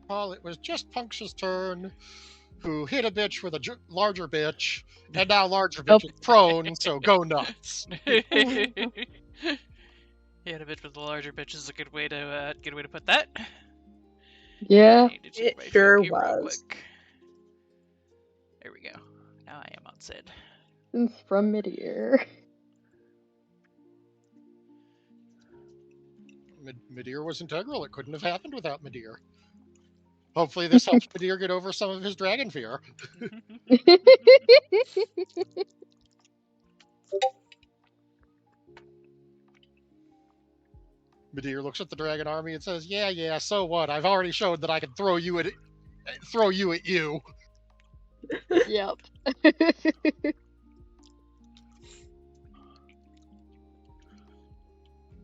Well, it was just Punx's turn, who hit a bitch with a larger bitch, and now larger bitch is prone, so go nuts. Hit a bitch with a larger bitch is a good way to put that. Yeah. I need to change It my sure joke here real was. quick. There we go. Now I am on Sid. It's from midair. Midir was integral. It couldn't have happened without Midir. Hopefully this helps Midir get over some of his dragon fear. Midir looks at the dragon army and says, yeah, so what? I've already showed that I can throw you at you. Yep.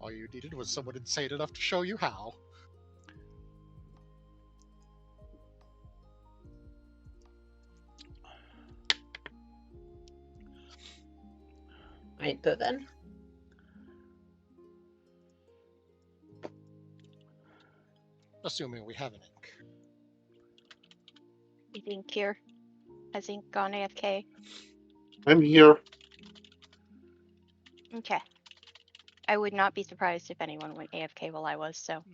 All you needed was someone insane enough to show you how. Right, so then. Assuming we have an ink. Is Ink here? Has Ink gone AFK? I'm here. Okay. I would not be surprised if anyone went AFK while I was, so.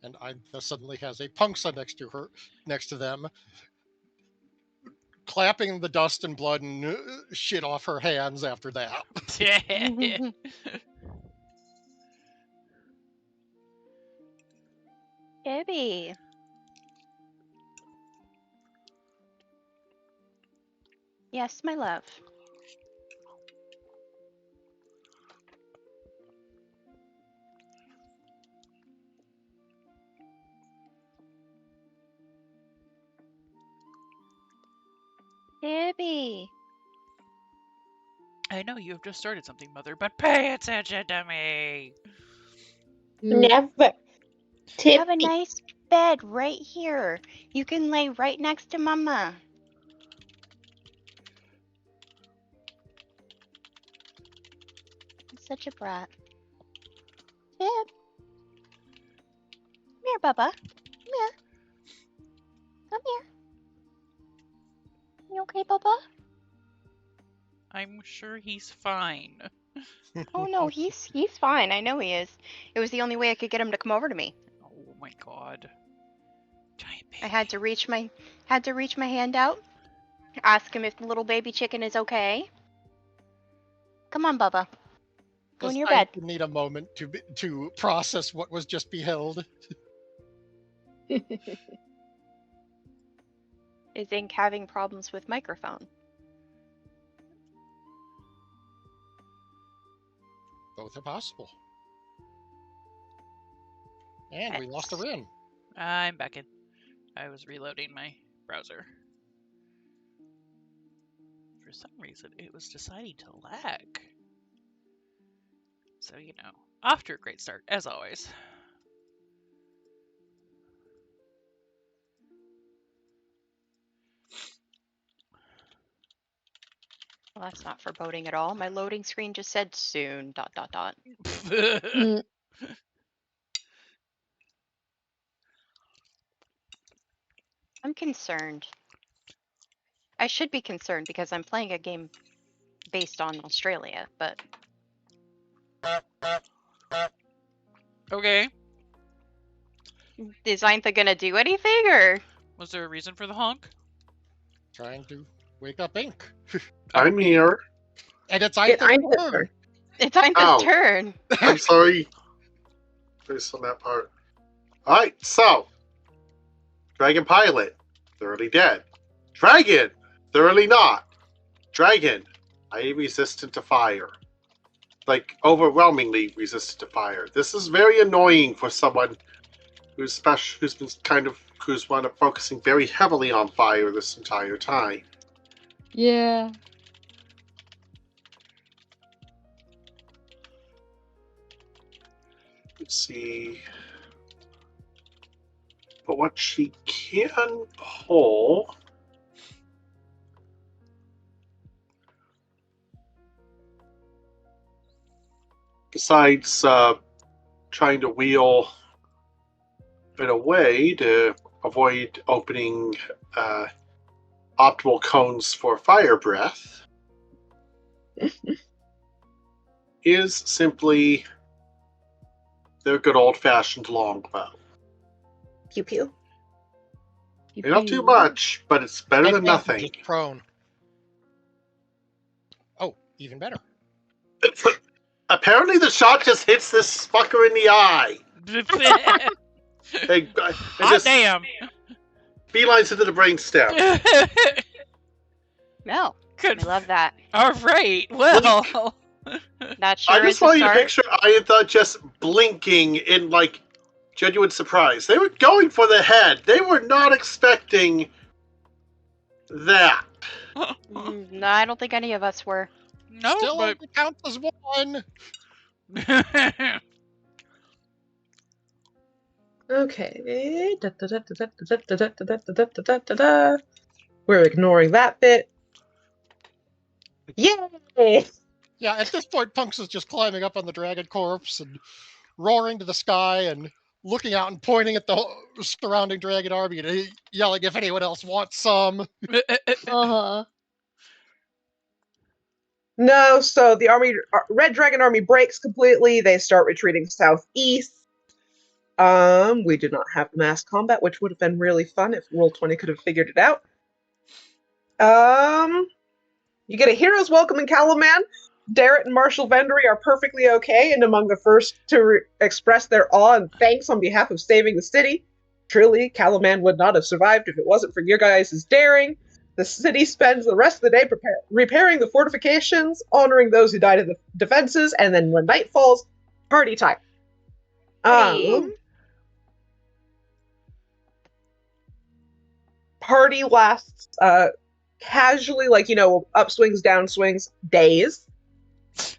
And Aintha suddenly has a Punksa next to them, clapping the dust and blood and shit off her hands after that. Gibby. Yes, my love. Gibby. I know you have just started something, Mother, but pay attention to me. Never. You have a Tippy. nice bed right here. You can lay right next to Mama. Such a brat. Tip. Come here, Bubba. Come here. Come here. You okay, Bubba? I'm sure he's fine. Oh no, he's fine. I know he is. It was the only way I could get him to come over to me. Oh my god. Giant baby. I had to reach my hand out, ask him if the little baby chicken is okay. Come on, Bubba. Go in your bed. I need a moment to process what was just beheld. Is Ink having problems with microphone? Both are possible. And we lost a Rin. I'm back in. I was reloading my browser. For some reason, it was deciding to lag. So, you know, off to a great start, as always. Well, that's not foreboding at all. My loading screen just said soon, ... I'm concerned. I should be concerned because I'm playing a game based on Australia, but... Okay. Is Aintha gonna do anything, or...? Was there a reason for the honk? Trying to wake up Ink. I'm here. And it's Aintha's turn. It's Aintha's turn. I'm sorry. Based on that part. Alright, so. Dragon Pilot. Thoroughly dead. Dragon. Thoroughly not. Dragon. I resistant to fire. Like, overwhelmingly resistant to fire. This is very annoying for someone who's focusing very heavily on fire this entire time. Yeah. Let's see. But what she can pull... Besides trying to wheel it away to avoid opening optimal cones for fire breath, is simply their good old-fashioned longbow. Pew pew. They don't do much, but it's better than nothing. Just prone. Oh, even better. Apparently the shot just hits this fucker in the eye. And Hot just damn! beelines into the brainstem. No. Good. I love that. All right. Well. That sure I is just a want you to start. picture Ayatha just blinking in, like, genuine surprise. They were going for the head. They were not expecting that. No, I don't think any of us were. No, Still but only counts as one. Okay. We're ignoring that bit. Yay! Yeah, at this point, Punks is just climbing up on the dragon corpse and roaring to the sky and looking out and pointing at the surrounding dragon army and yelling if anyone else wants some. Uh-huh. No, so the army, Red Dragon Army breaks completely. They start retreating southeast. We do not have mass combat, which would have been really fun if Roll20 could have figured it out. You get a hero's welcome in Calaman. Darrett and Marshall Vendry are perfectly okay and among the first to express their awe and thanks on behalf of saving the city. Truly, Calaman would not have survived if it wasn't for your guys' daring. The city spends the rest of the day repairing the fortifications, honoring those who died in the defenses, and then when night falls, party time. Party lasts casually, like, upswings, downswings, days.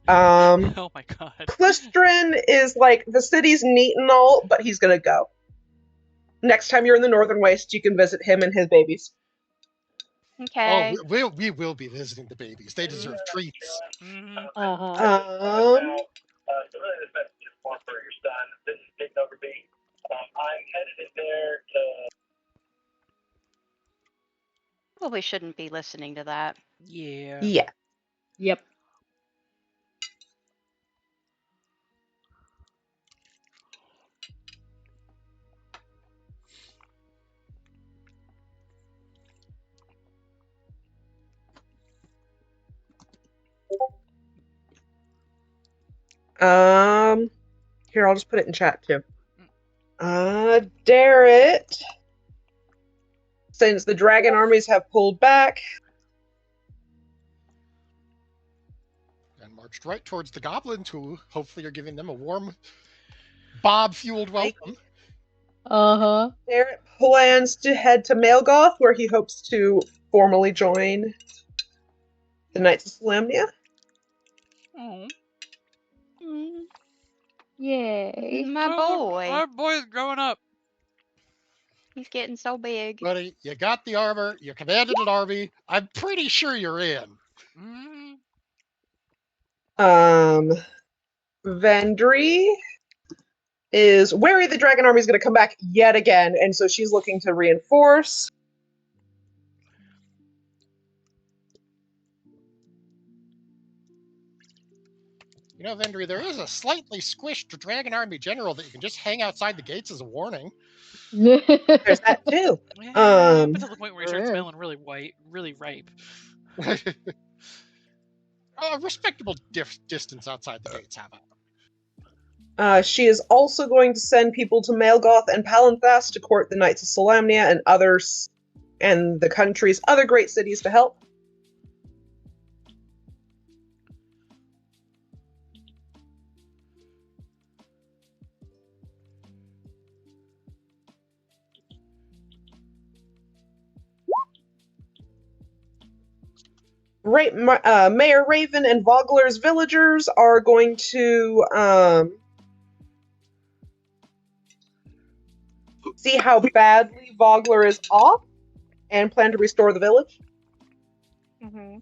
Oh my god. Plistrin is like, the city's neat and all, but he's gonna go. Next time you're in the Northern Waste, you can visit him and his babies. Okay. Oh, we will be visiting the babies. They deserve treats. Mhm. Uh-huh. So really this message is more for your son. This is taking over me. I'm headed in there to... Probably shouldn't be listening to that. Yeah. Yeah. Yep. Here, I'll just put it in chat too. Darrett, since the dragon armies have pulled back, And marched right towards the goblins, who hopefully are giving them a warm, Bob-fueled welcome. Uh-huh. Darrett plans to head to Malgoth, where he hopes to formally join the Knights of Solamnia. Oh. Mm, Yay. my boy. Our boy's growing up. He's getting so big. Buddy, you got the armor, you commanded an army. I'm pretty sure you're in. Mhm. Vendry is wary the dragon army is going to come back yet again, and so she's looking to reinforce. You know, Vendry, there is a slightly squished dragon army general that you can just hang outside the gates as a warning. There's that too. Yeah, Um, but to the point where he starts Sure. smelling really white, really ripe. A respectable distance outside the gates, how about? She is also going to send people to Malgoth and Palanthas to court the Knights of Solamnia and others, and the country's other great cities to help. Mayor Raven and Vogler's villagers are going to see how badly Vogler is off and plan to restore the village. Mm-hmm.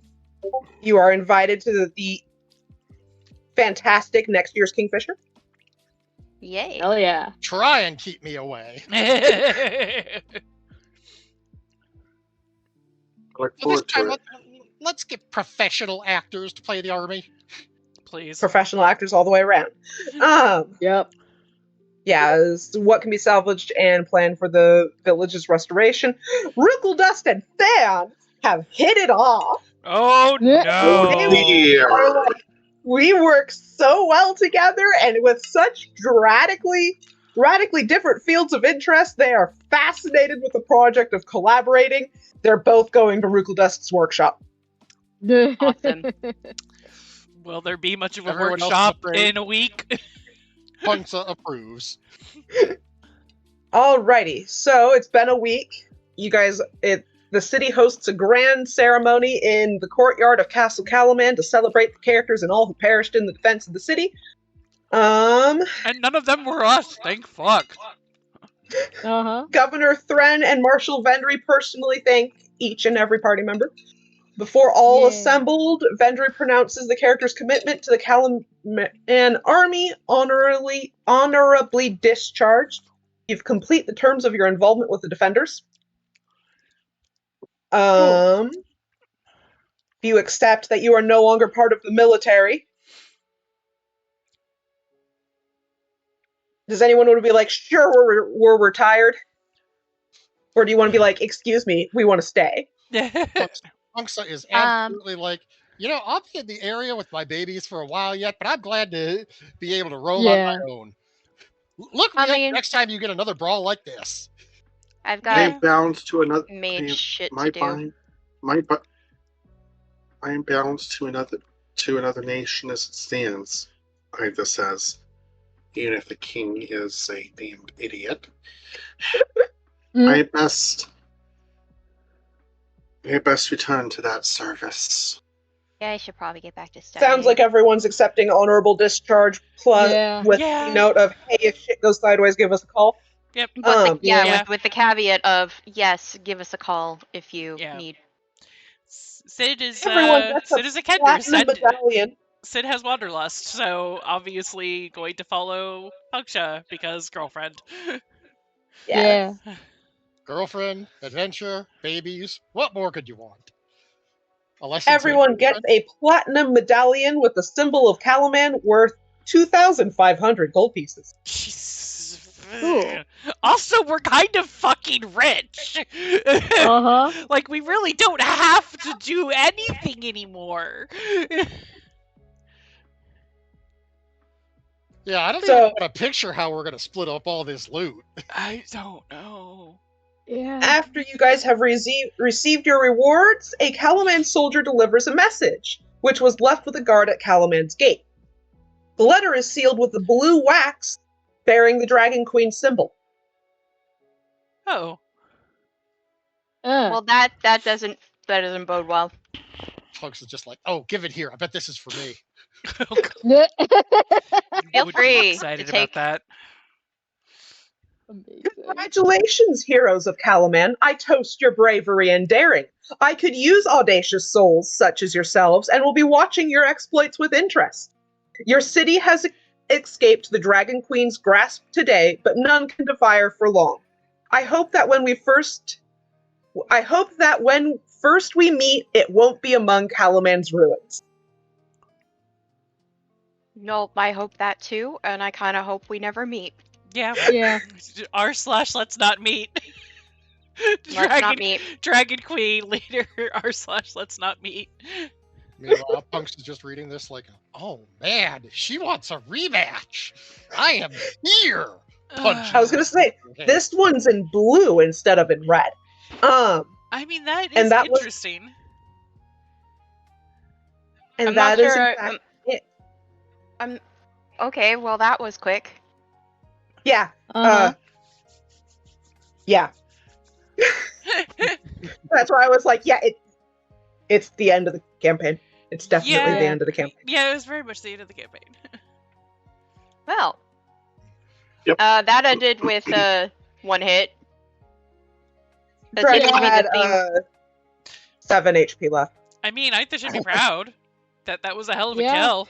You are invited to the fantastic next year's Kingfisher. Yay. Hell yeah. Try and keep me away. I look So this forward time, to it. let's get professional actors to play the army. Please. Professional actors all the way around. Yep. Yeah, is what can be salvaged and planned for the village's restoration. Rickle Dust and Fan have hit it off. Oh Yeah. Oh no! dear. Are like, we work so well together, and with such radically different fields of interest, they are fascinated with the project of collaborating. They're both going to Rickle Dust's workshop. Awesome. Will there be much of a Everyone else is workshop afraid. in a week? Punksa approves. Alrighty, so it's been a week. You guys, the city hosts a grand ceremony in the courtyard of Castle Calaman to celebrate the characters and all who perished in the defense of the city. And none of them were us, thank fuck. Uh-huh. Governor Thren and Marshal Vendry personally thank each and every party member. Before all Yeah. assembled, Vendry pronounces the character's commitment to the Calaman army honorably discharged. You've complete the terms of your involvement with the defenders. You accept that you are no longer part of the military. Does anyone want to be like, sure, we're retired? Or do you want to be like, excuse me, we want to stay? Punksa is absolutely like, I'll be in the area with my babies for a while yet, but I'm glad to be able to roam on my own. Look me up next time you get another brawl like this. I've I got am bound to another. made shit my to do. bind, I am bound to another nation as it stands. Ida says, even if the king is a damned idiot. I best return to that service. Yeah, I should probably get back to studying. Sounds like everyone's accepting honorable discharge with the note of, hey, if shit goes sideways, give us a call. Yep. But with the caveat of, yes, give us a call if you need. Sid is Everyone gets Sid is a kender. platinum medallion. Sid has wanderlust, so obviously going to follow Punksha because girlfriend. Yeah. Girlfriend, adventure, babies. What more could you want? Everyone gets a platinum medallion with the symbol of Calaman worth 2,500 gold pieces. Cool. Also, we're kind of fucking rich. Uh-huh. Like, we really don't have to do anything anymore. Yeah, I don't even want to picture how we're going to split up all this loot. I don't know. Yeah. After you guys have received your rewards, a Calaman soldier delivers a message, which was left with a guard at Calaman's gate. The letter is sealed with the blue wax bearing the Dragon Queen symbol. Oh. Well, that doesn't bode well. Folks is just like, oh, give it here. I bet this is for me. Feel free excited to take about that. Amazing. Congratulations, heroes of Calaman. I toast your bravery and daring. I could use audacious souls such as yourselves and will be watching your exploits with interest. Your city has escaped the Dragon Queen's grasp today, but none can defy her for long. I hope that when first we meet, it won't be among Calaman's ruins. Nope, I hope that too, and I kind of hope we never meet. Yeah. Yeah. R/let's not meet. Let's not meet. Dragon Queen later. R/let's not meet. Meanwhile, Punks is just reading this like, oh man, she wants a rematch. I am here. Punch. I was gonna say, this one's in blue instead of in red. I mean, that is interesting. And that is in fact it. Okay, well that was quick. Yeah. Yeah. That's why I was like, yeah, it's the end of the campaign. It's definitely the end of the campaign. Yeah, it was very much the end of the campaign. Well, Yep. that ended with 1 hit. That Dragon seems to be had the theme. 7 HP left. I mean, Aitha should be proud. That was a hell of a Yeah. kill.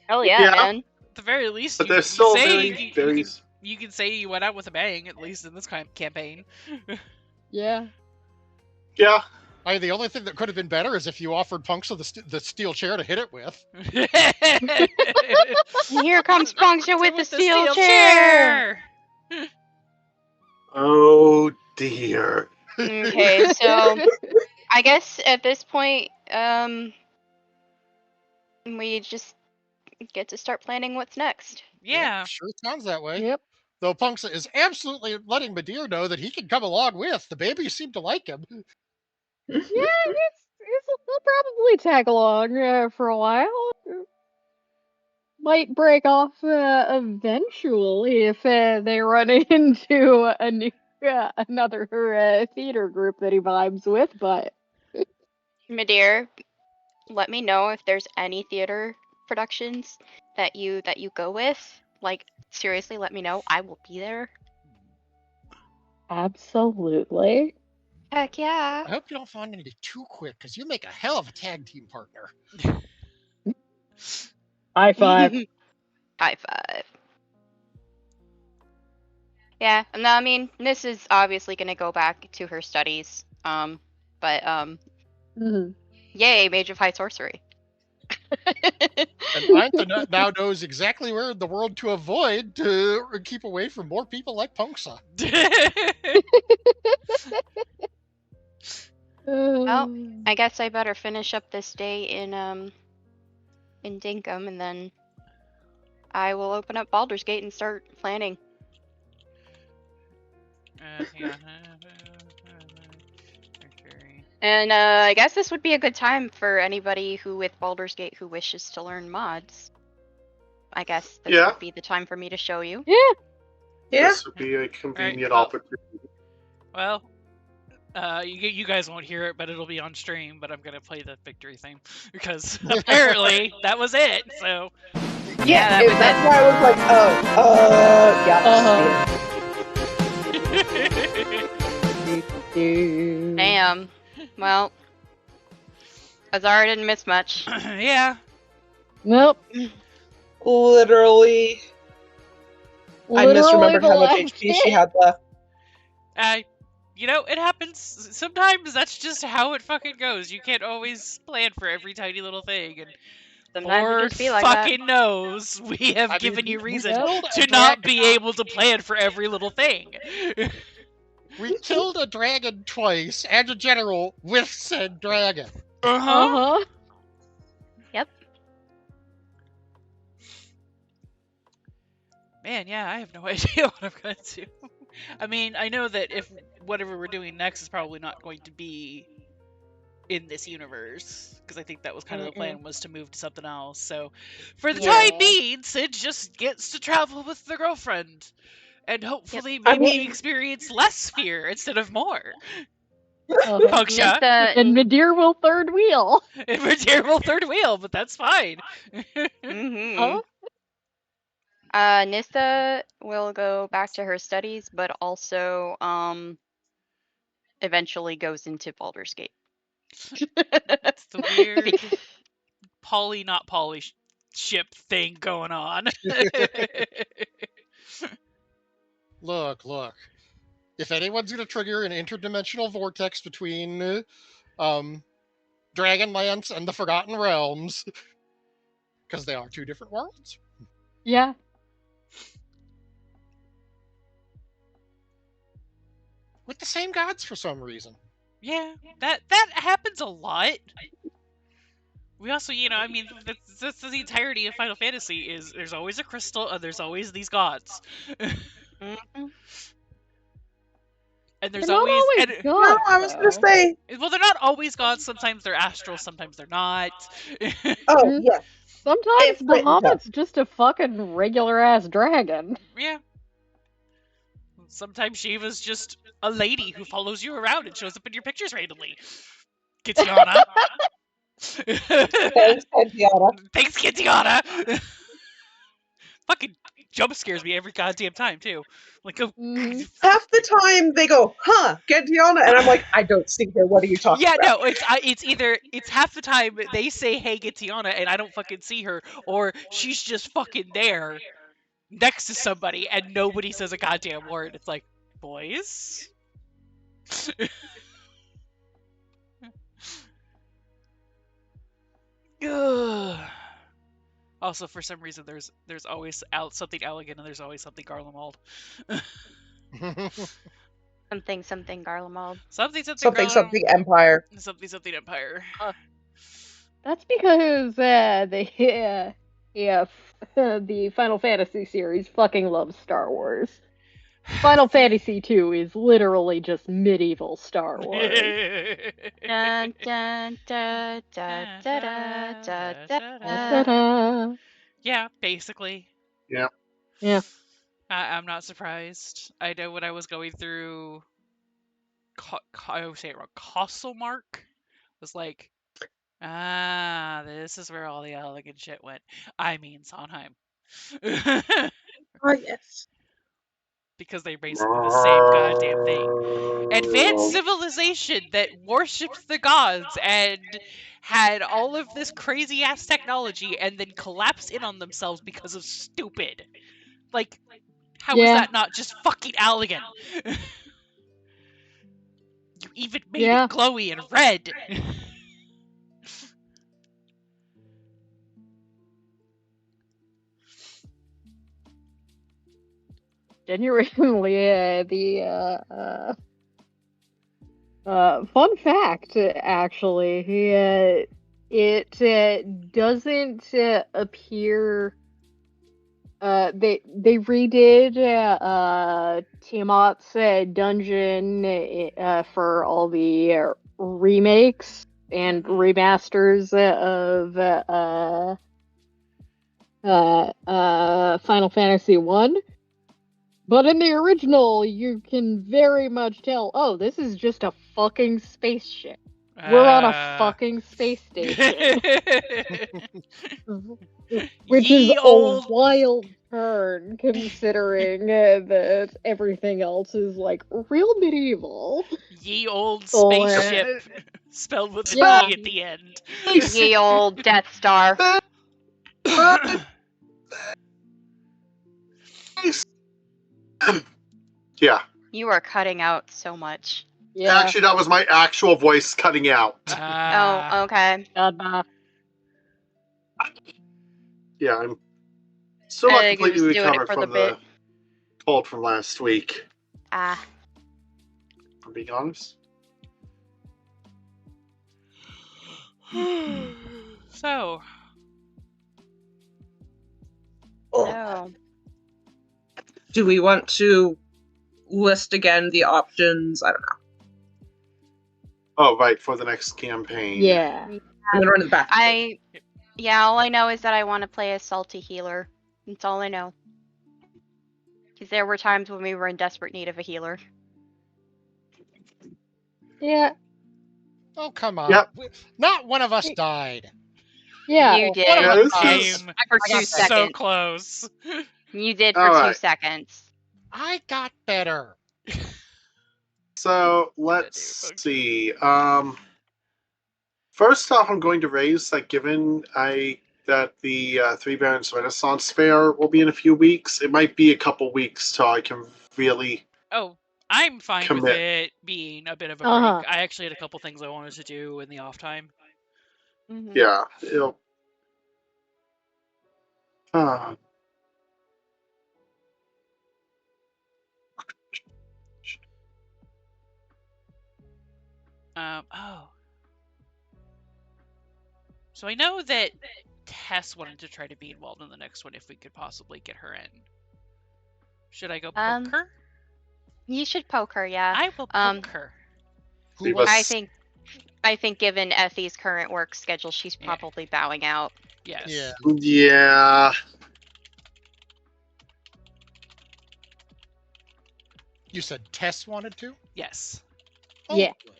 Hell yeah, Yeah. man. At the very least, But you, there's you still say very. you can say you went out with a bang, at least in this campaign. Yeah. Yeah. The only thing that could have been better is if you offered Puncture the steel chair to hit it with. Here comes Puncture with the steel chair. Oh dear. Okay, so I guess at this point, we just get to start planning what's next. Yeah. Yep, sure sounds that way. Yep. Though Puncture is absolutely letting Madeir know that he can come along with. The babies seem to like him. Yeah, he'll probably tag along for a while. Might break off eventually if they run into a new another theater group that he vibes with. But Madeir, let me know if there's any theater productions that you go with. Like, seriously, let me know. I will be there. absolutely. Heck yeah. I hope you don't find anything too quick, because you make a hell of a tag team partner. High five. High five. Yeah, no, I mean, Nis is obviously gonna go back to her studies. But yay, Mage of High Sorcery. And Aitha now knows exactly where in the world to avoid to keep away from more people like Puncture. Well, I guess I better finish up this day in Dinkum, and then I will open up Baldur's Gate and start planning. And I guess this would be a good time for anybody who with Baldur's Gate who wishes to learn mods. I guess this would be the time for me to show you. Yeah. This would be a convenient well- opportunity. Well, you guys won't hear it, but it'll be on stream. But I'm gonna play the victory theme because apparently that was it. So Yeah, that was that's it. why I was like, yeah. Damn. Well, Azara didn't miss much. yeah. Nope. Literally. I misremembered how much HP she had left. You know, it happens. Sometimes that's just how it fucking goes. You can't always plan for every tiny little thing. And Sometimes it Lord just be like fucking knows we have given you reason to not be able to plan for every little thing. We killed a dragon twice and a general with said dragon. Uh-huh. Yep. Man, yeah, I have no idea what I'm gonna do. I mean, I know that if whatever we're doing next is probably not going to be in this universe, because I think that was kind of the plan, was to move to something else. So, for the time being, Sid just gets to travel with the girlfriend, and hopefully maybe experience less fear instead of more. Puncture. And Madeir will third wheel. And Madeir will third wheel, but that's fine. Nissa will go back to her studies, but also eventually goes into Baldur's Gate. It's the weird poly not poly ship thing going on. Look. If anyone's going to trigger an interdimensional vortex between Dragonlance and the Forgotten Realms, because they are two different worlds. Yeah. With the same gods for some reason. Yeah, that happens a lot. We also, you know, I mean, that's the entirety of Final Fantasy is there's always a crystal and there's always these gods. And there's They're not always gods, No, I was gonna say. well, they're not always gods. Sometimes they're astral, sometimes they're not. Oh, yeah. Sometimes It's written down. Bahamut's just a fucking regular ass dragon. Yeah. Sometimes Shiva's just a lady who follows you around and shows up in your pictures randomly. Kitiana. Thanks, Kitiana. Thanks, Kitiana. Fucking jump scares me every goddamn time too. Like, oh, Half the time they go, huh, get Tiana, and I'm like, I don't see her. What are you talking yeah, about? no, it's half the time they say, "Hey, get Tiana," and I don't fucking see her, or she's just fucking there next to somebody, and nobody says a goddamn word. It's like, boys. Also, for some reason, there's always something elegant, and there's always something Garlemald. Something Garlemald. Something Something Empire. Something Empire. That's because the the Final Fantasy series fucking loves Star Wars. Final Fantasy 2 is literally just medieval Star Wars. Dun, dun, da, da, da, da, da, da, da. Ta-da. Yeah, basically. Yeah. Yeah. I'm not surprised. I know when I was going through, I always say it wrong, Castlemark, was like, this is where all the elegant shit went. I mean Sondheim. Oh, yes. Because they're basically the same goddamn thing. Advanced civilization that worshipped the gods and had all of this crazy ass technology and then collapsed in on themselves because of stupid. Like, how is that not just fucking elegant? You even made it glowy and red. Genuinely, fun fact, actually, it doesn't appear. They redid Tiamat's dungeon for all the remakes and remasters of Final Fantasy 1. But in the original, you can very much tell, oh, this is just a fucking spaceship. We're on a fucking space station. Which is a wild turn, considering that everything else is, like, real medieval. Ye old spaceship. Spelled with an E at the end. Ye old Death Star. Yeah. You are cutting out so much. Yeah. Actually, that was my actual voice cutting out. Oh, okay. Yeah, I'm still not completely recovered from the cold from last week. Ah. I'm being honest. So. Oh. Do we want to list again the options? I don't know. Oh, right, for the next campaign. Yeah. I'm gonna run to the bathroom. Yeah, all I know is that I want to play a salty healer. That's all I know. Because there were times when we were in desperate need of a healer. Yeah. Oh, come on. Yep. Not one of us died. Yeah. You did. One of us Came for 2 seconds. So close. You did for 2 seconds. I got better. So let's see. First off, I'm going to raise that given that the Three Barons Renaissance Fair will be in a few weeks, it might be a couple weeks till I can really. Oh, I'm fine with it being a bit of a break. I actually had a couple things I wanted to do in the off time. Mm-hmm. Yeah, it'll. Oh. So I know that Tess wanted to try to be involved in the next one if we could possibly get her in. Should I go poke her? You should poke her, yeah. I will poke her. I think given Effie's current work schedule, she's probably bowing out. Yes. Yeah. You said Tess wanted to? Yes. Oh, yeah. Good.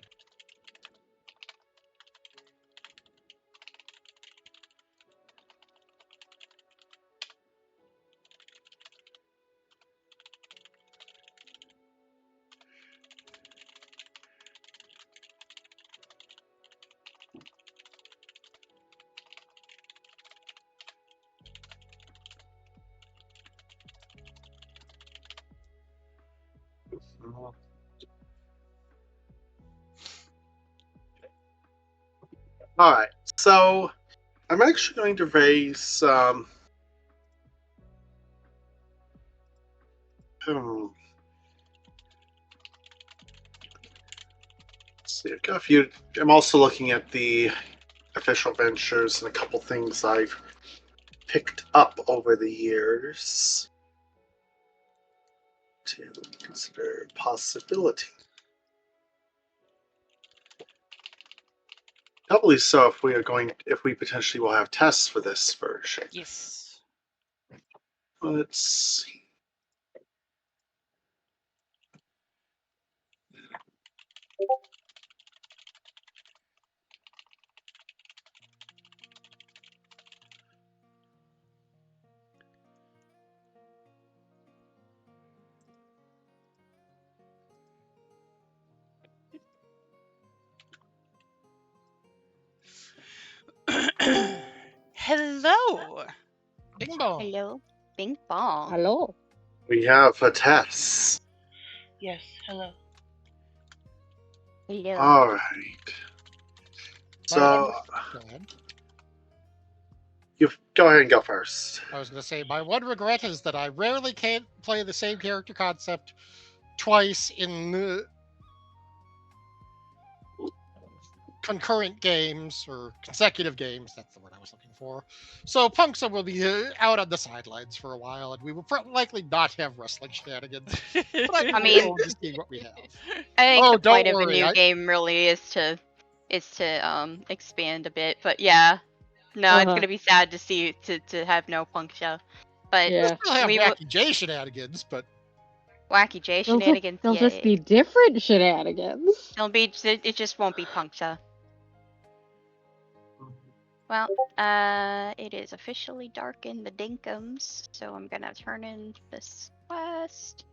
Alright, so I'm actually going to raise let's see, I've got a few. I'm also looking at the official ventures and a couple things I've picked up over the years to consider possibility. Doubly so if we potentially will have tests for this version. Yes. Let's see. Hello. Bing bong. Hello. Bing bong. Hello. We have a test. Yes. Hello. Hello. All right. So Go ahead. you go ahead and go first. I was going to say, my one regret is that I rarely can't play the same character concept twice in concurrent games or consecutive games. That's the word I was looking for. So Punksa will be out on the sidelines for a while, and we will likely not have wrestling shenanigans. But I mean, just see what we have. I think Oh, the don't point of a worry, new game really is to expand a bit. But yeah, no, it's gonna be sad to see to have no Punksha. But We'll Yeah. still have we will Wacky J shenanigans, but Wacky J They'll shenanigans. they'll Yay. just be different shenanigans. It just won't be Punksha. Well, it is officially dark in the Dinkums, so I'm gonna turn in this quest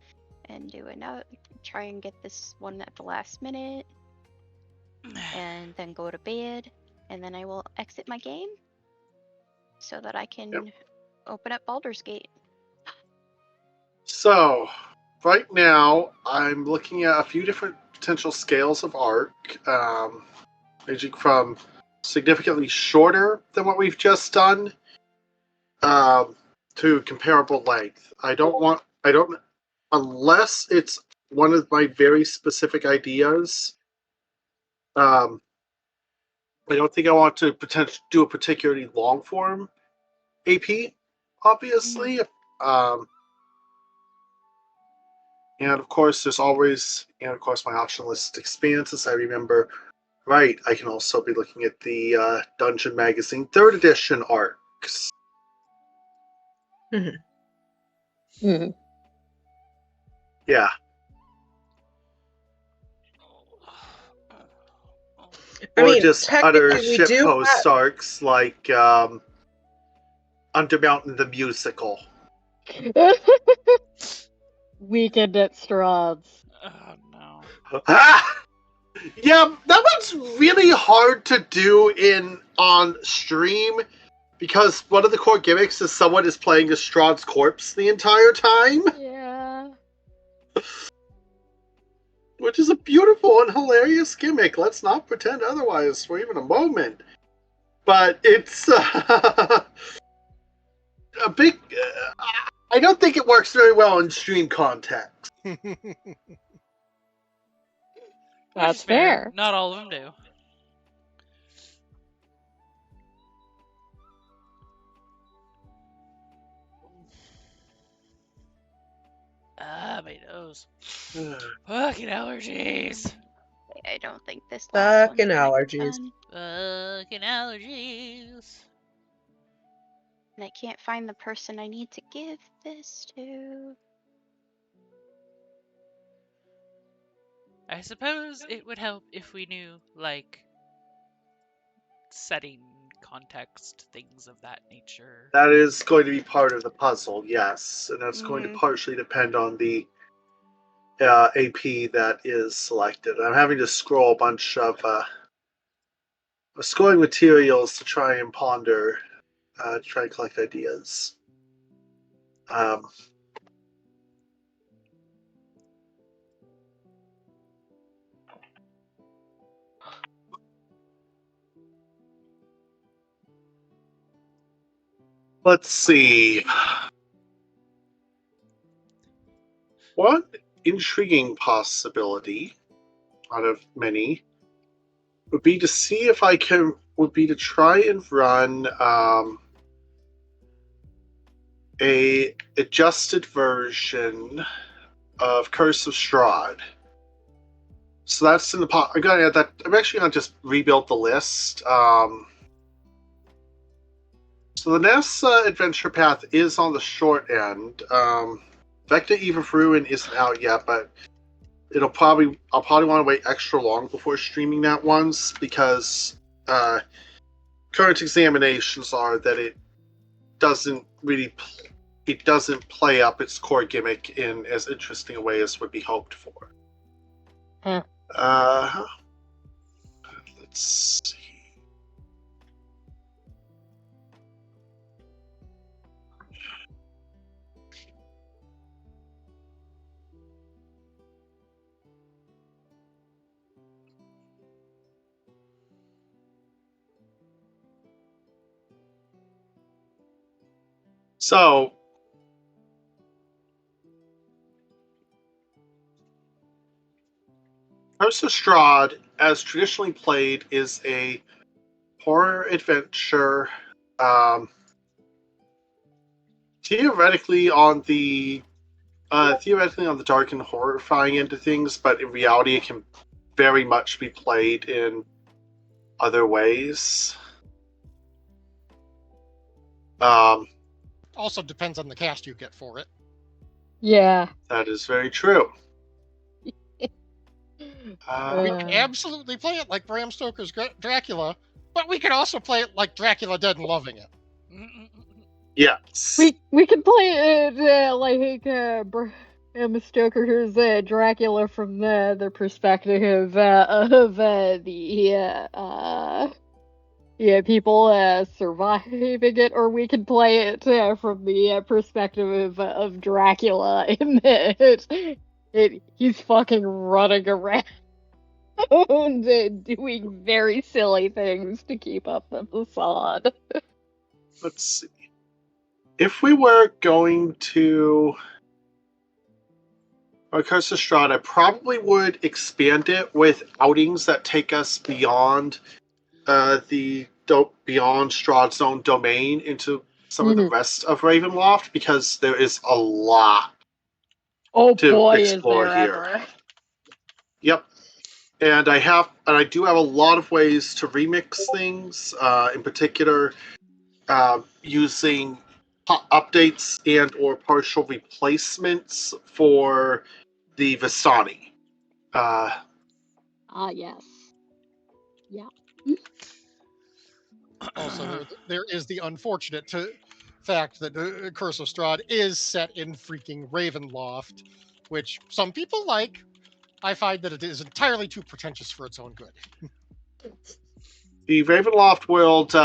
and do another. Try and get this one at the last minute, and then go to bed, and then I will exit my game so that I can open up Baldur's Gate. So right now I'm looking at a few different potential scales of arc, ranging from significantly shorter than what we've just done to comparable length. I don't unless it's one of my very specific ideas. I don't think I want to do a particularly long form AP, obviously. And of course, there's always, and of course, my option list expands as I remember. Right, I can also be looking at the Dungeon Magazine 3rd edition arcs. Yeah. Or just other shitpost arcs like Undermountain the Musical. Weekend at Strahd's. Oh no. Yeah, that one's really hard to do on stream because one of the core gimmicks is someone is playing Strahd's corpse the entire time. Yeah. Which is a beautiful and hilarious gimmick. Let's not pretend otherwise for even a moment. But it's a big... I don't think it works very well in stream context. That's fair. Not all of them do. My nose. Fucking allergies. I don't think this last Fucking allergies. Fucking allergies. And I can't find the person I need to give this to. I suppose it would help if we knew, like, setting, context, things of that nature. That is going to be part of the puzzle, yes. And that's going to partially depend on the AP that is selected. I'm having to scroll a bunch of scrolling materials to try and ponder, to try and collect ideas. Let's see. One intriguing possibility out of many would be to see if I can. Would be to try and run a adjusted version of Curse of Strahd. So that's in the pot. I'm gonna add that. I'm actually gonna just rebuild the list. So the next adventure path is on the short end. Vector Eve of Ruin isn't out yet, but I'll probably want to wait extra long before streaming that once because current examinations are that it doesn't play up its core gimmick in as interesting a way as would be hoped for. Let's see. So, Curse of Strahd, as traditionally played, is a horror adventure. Theoretically on the dark and horrifying end of things, but in reality, it can very much be played in other ways. Also depends on the cast you get for it. Yeah. That is very true. We can absolutely play it like Bram Stoker's Dracula, but we can also play it like Dracula Dead and Loving It. Yes. We can play it like Bram Stoker's Dracula from the perspective of the people surviving it, or we can play it from the perspective of Dracula in that he's fucking running around and doing very silly things to keep up the facade. Let's see. If we were going to Curse of Strahd, I probably would expand it with outings that take us beyond beyond Strahd's own domain into some of the rest of Ravenloft, because there is a lot to explore here. Ever. Yep. And I do have a lot of ways to remix things, in particular using updates and or partial replacements for the Vistani. Yes. Yeah. Also, there is the unfortunate fact that Curse of Strahd is set in freaking Ravenloft, which some people like. I find that it is entirely too pretentious for its own good. The Ravenloft world,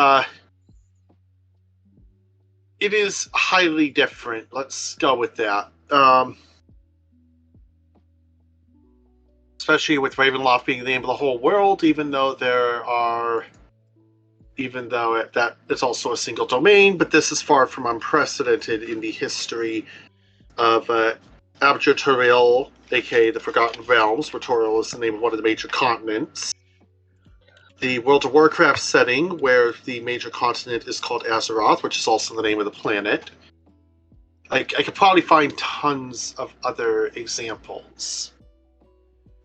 it is highly different. Let's go with that. Especially with Ravenloft being the name of the whole world, even though it's also a single domain, but this is far from unprecedented in the history of Abjur Toril, aka the Forgotten Realms, where Toril is the name of one of the major continents. The World of Warcraft setting, where the major continent is called Azeroth, which is also the name of the planet. I could probably find tons of other examples.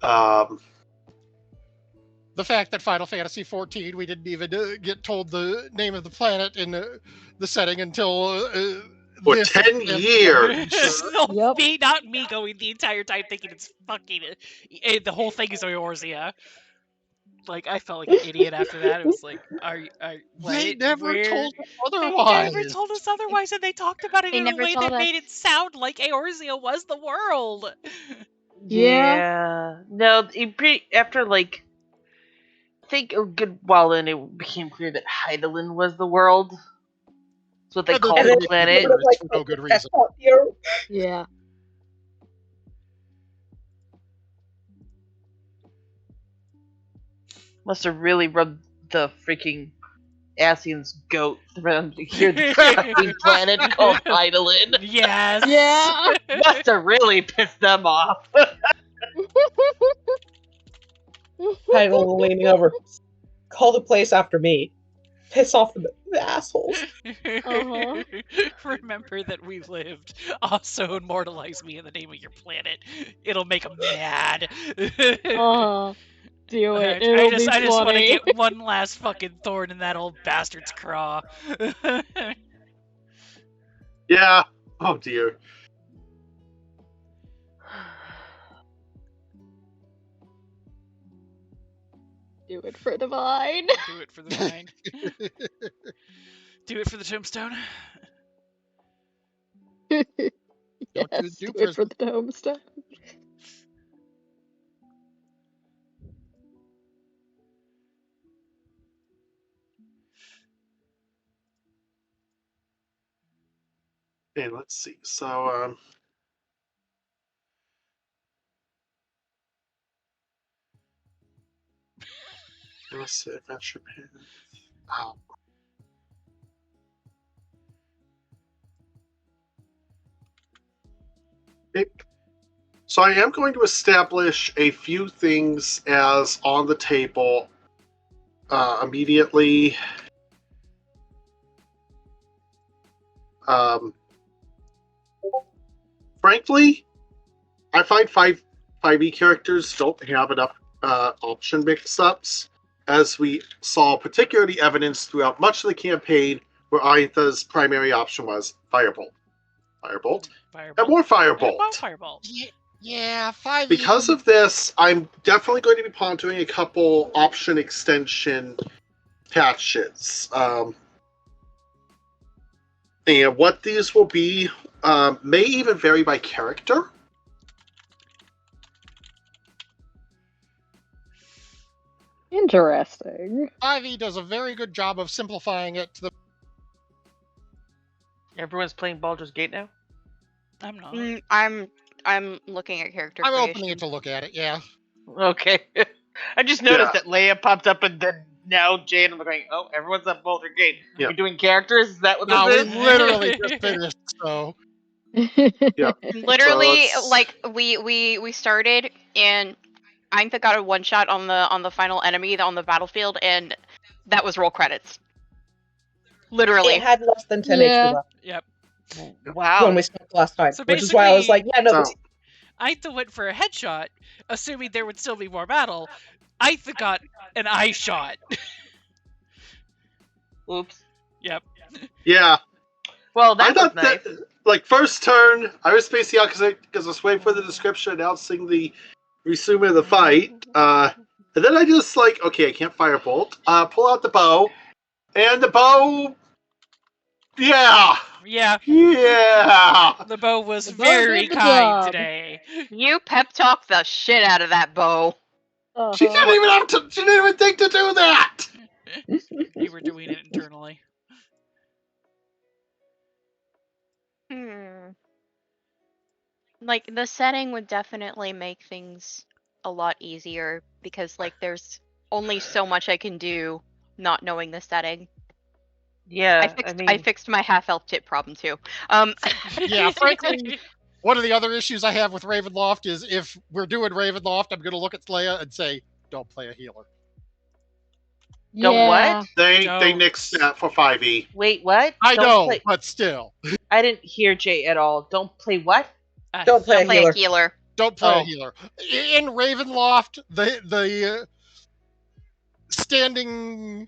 The fact that Final Fantasy XIV, we didn't even get told the name of the planet in the setting until for 10 years. No, not me going the entire time thinking it's fucking the whole thing is Eorzea. Like, I felt like an idiot after that. It was like, what? They never told us otherwise. They never told us otherwise, and they talked about it in a way that made it sound like Eorzea was the world. Yeah. No, after like, I think a good while in, it became clear that Hydaelyn was the world. That's what they called the planet. For no good reason. Yeah. Must have really rubbed the freaking Asian's goat for them to hear this fucking planet called Idolin. Yes. Yeah. Must have really pissed them off. Title leaning over. Call the place after me. Piss off the assholes. Uh-huh. Remember that we lived. Also immortalize me in the name of your planet. It'll make them mad. Do it. I It'll just be want to funny. get one last fucking thorn in that old bastard's craw. Yeah. Oh dear. Do it for the vine. Do it for the vine. Do it for the tombstone. Yes, do do it for the tombstone. Okay, let's see. So, let's see. Adventure Path. Oh. Okay. So I am going to establish a few things as on the table immediately. Frankly, I find 5e characters don't have enough option mix-ups, as we saw particularly evidence throughout much of the campaign where Aitha's primary option was Firebolt. Firebolt. And more Firebolt. Firebolt. Yeah, 5e. Because of this, I'm definitely going to be pondering a couple option extension patches. And what these will be may even vary by character. Interesting. 5e does a very good job of simplifying it to the. Everyone's playing Baldur's Gate now? I'm not. I'm looking at character I'm creation. opening it to look at it. Yeah. Okay. I just noticed that Leia popped up and then now Jade, and I'm going, oh, everyone's on Baldur Gate. Yeah. You're doing characters? Is that what No, this we is? literally just finished, so. Yeah. Literally, So like we started and Eintha got a one shot on the final enemy on the battlefield, and that was roll credits. Literally. It had less than 10 Yeah. HP left Yep. Wow. when we spoke last time, So which is why I was like, yeah, no. So- Aitha went for a headshot, assuming there would still be more battle. Aitha got an eye shot. Oops. Yep. Yeah. Well, I that was thought nice. that, like, first turn, I was spacing out because I was waiting for the description announcing the resume of the fight. And then I just, like, okay, I can't firebolt. Pull out the bow. And the bow. Yeah. Yeah. Yeah. The bow was The bow very did the kind job. today. You pep talk the shit out of that bow. She didn't even have to. She didn't even think to do that. You were doing it internally. Like, the setting would definitely make things a lot easier because, like, there's only so much I can do not knowing the setting. Yeah, I fixed my half-elf tip problem too. Yeah, frankly, one of the other issues I have with Ravenloft is if we're doing Ravenloft, I'm going to look at Leia and say, don't play a healer. Don't what? They No. nixed that for 5e. Wait, what? I Don't know, play- but still. I didn't hear Jay at all. Don't play what? Don't play Don't play a a healer. healer. Don't play a Oh. healer. In Ravenloft, the standing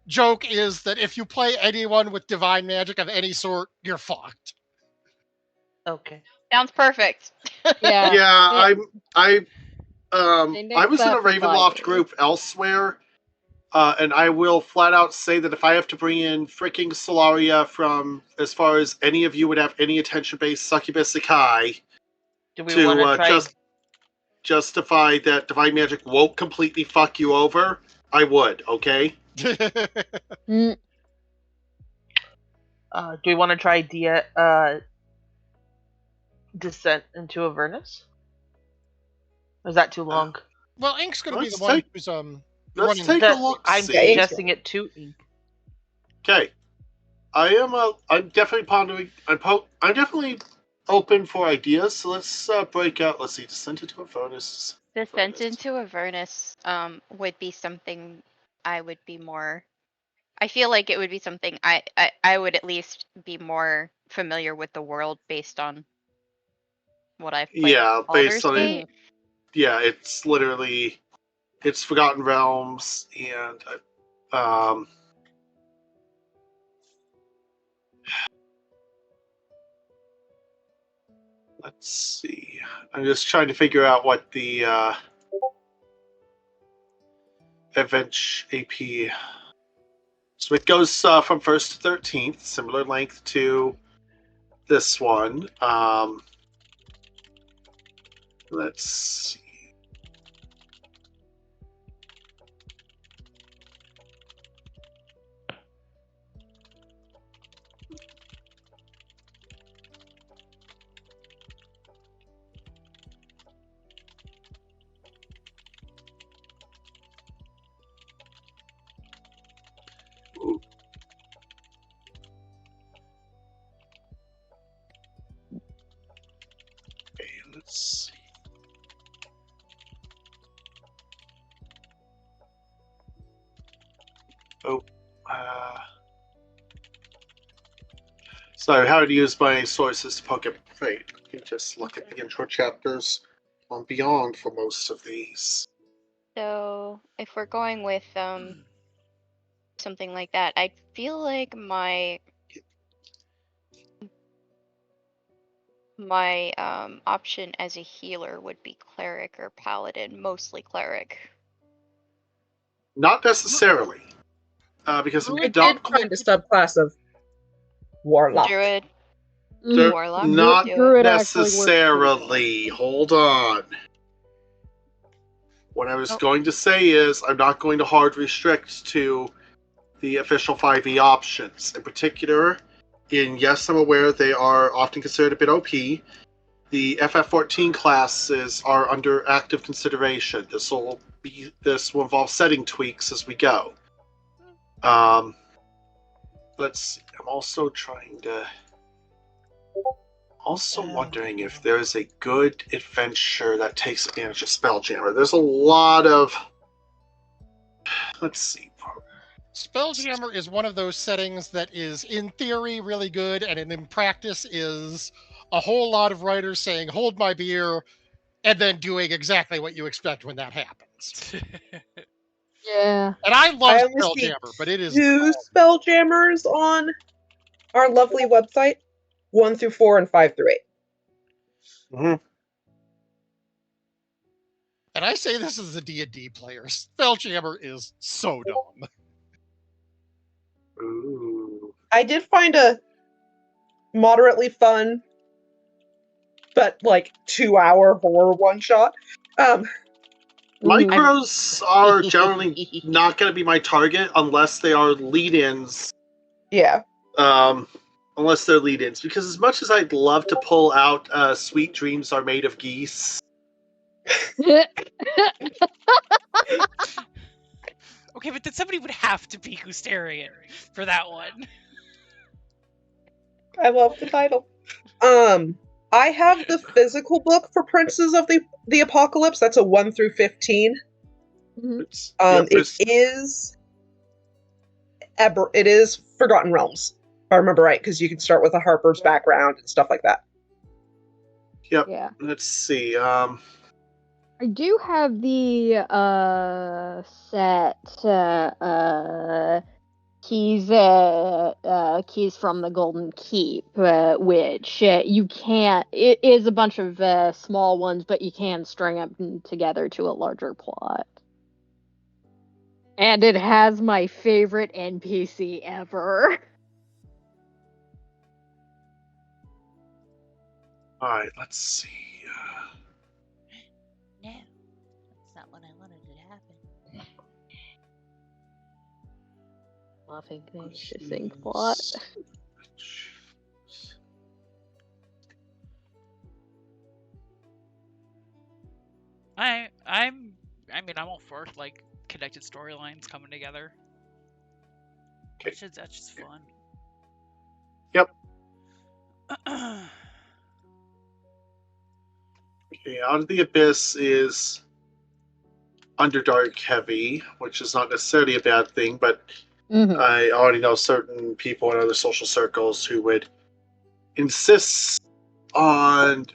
joke is that if you play anyone with divine magic of any sort, you're fucked. Okay. Sounds perfect. Yeah. Yeah, I nixed was in a that for Ravenloft 5e. group elsewhere, and I will flat out say that if I have to bring in freaking Solaria from as far as any of you would have any attention-based succubus Ikai Do we want to to try? just justify that divine magic won't completely fuck you over, I would. Okay. Mm, Do we want to try Descent into Avernus? Or is that too long? Well, Ink's going to be Let's the one take- who's Let's running. take a look. I'm see. suggesting it to Ink. Okay. I'm definitely pondering. I'm definitely open for ideas. So let's break out. Let's see. Descent into Avernus. Descent into Avernus would be something I would be more. I feel like it would be something I would at least be more familiar with the world based on what I've played. Yeah, based Baldur's on it. Gate. Yeah, it's literally it's Forgotten Realms, and let's see. I'm just trying to figure out what the event AP. So it goes from 1st to 13th, similar length to this one. Let's see. Ooh. Okay, let's see. Oh, so how to use my sources to poke up. Right, you can just look at the intro chapters on Beyond for most of these. So if we're going with something like that, I feel like my option as a healer would be cleric or paladin, mostly cleric. Not necessarily, because I did find a subclass of warlock. Druid. They're Warlock. not Druid actually works pretty necessarily. Hold on. What I was going to say is I'm not going to hard restrict to the official 5e options. In particular, yes, I'm aware they are often considered a bit OP. The FF14 classes are under active consideration. This will involve setting tweaks as we go. Let's see. I'm also wondering if there is a good adventure that takes advantage of Spelljammer. There's a lot of. Let's see. Spelljammer is one of those settings that is, in theory, really good, and in practice is a whole lot of writers saying, hold my beer, and then doing exactly what you expect when that happens. Yeah. And I love I only see Spelljammer, but it is 2 Spelljammers on our lovely website, 1 through 4 and 5 through 8. Mm-hmm. And I say this as a D&D player. Spelljammer is so dumb. Ooh. I did find a moderately fun, but like 2-hour horror one-shot. Micros are generally not going to be my target unless they are lead-ins. Yeah. Unless they're lead-ins, because as much as I'd love to pull out "Sweet Dreams Are Made of Geese," Okay, but then somebody would have to be Gustarian for that one. I love the title. I have the physical book for Princes of the Apocalypse. That's a 1 through 15. It is Forgotten Realms, if I remember right, because you can start with a Harper's background and stuff like that. Yep. Yeah. Let's see. I do have the set keys from the Golden Keep, which you can't. It is a bunch of small ones, but you can string them together to a larger plot. And it has my favorite NPC ever. All right. Let's see. No, that's not what I wanted to happen. Laughing missing plot. I'm all for like connected storylines coming together. Okay. That's just fun. Yep. Okay, Out of the Abyss is Underdark heavy, which is not necessarily a bad thing, but I already know certain people in other social circles who would insist on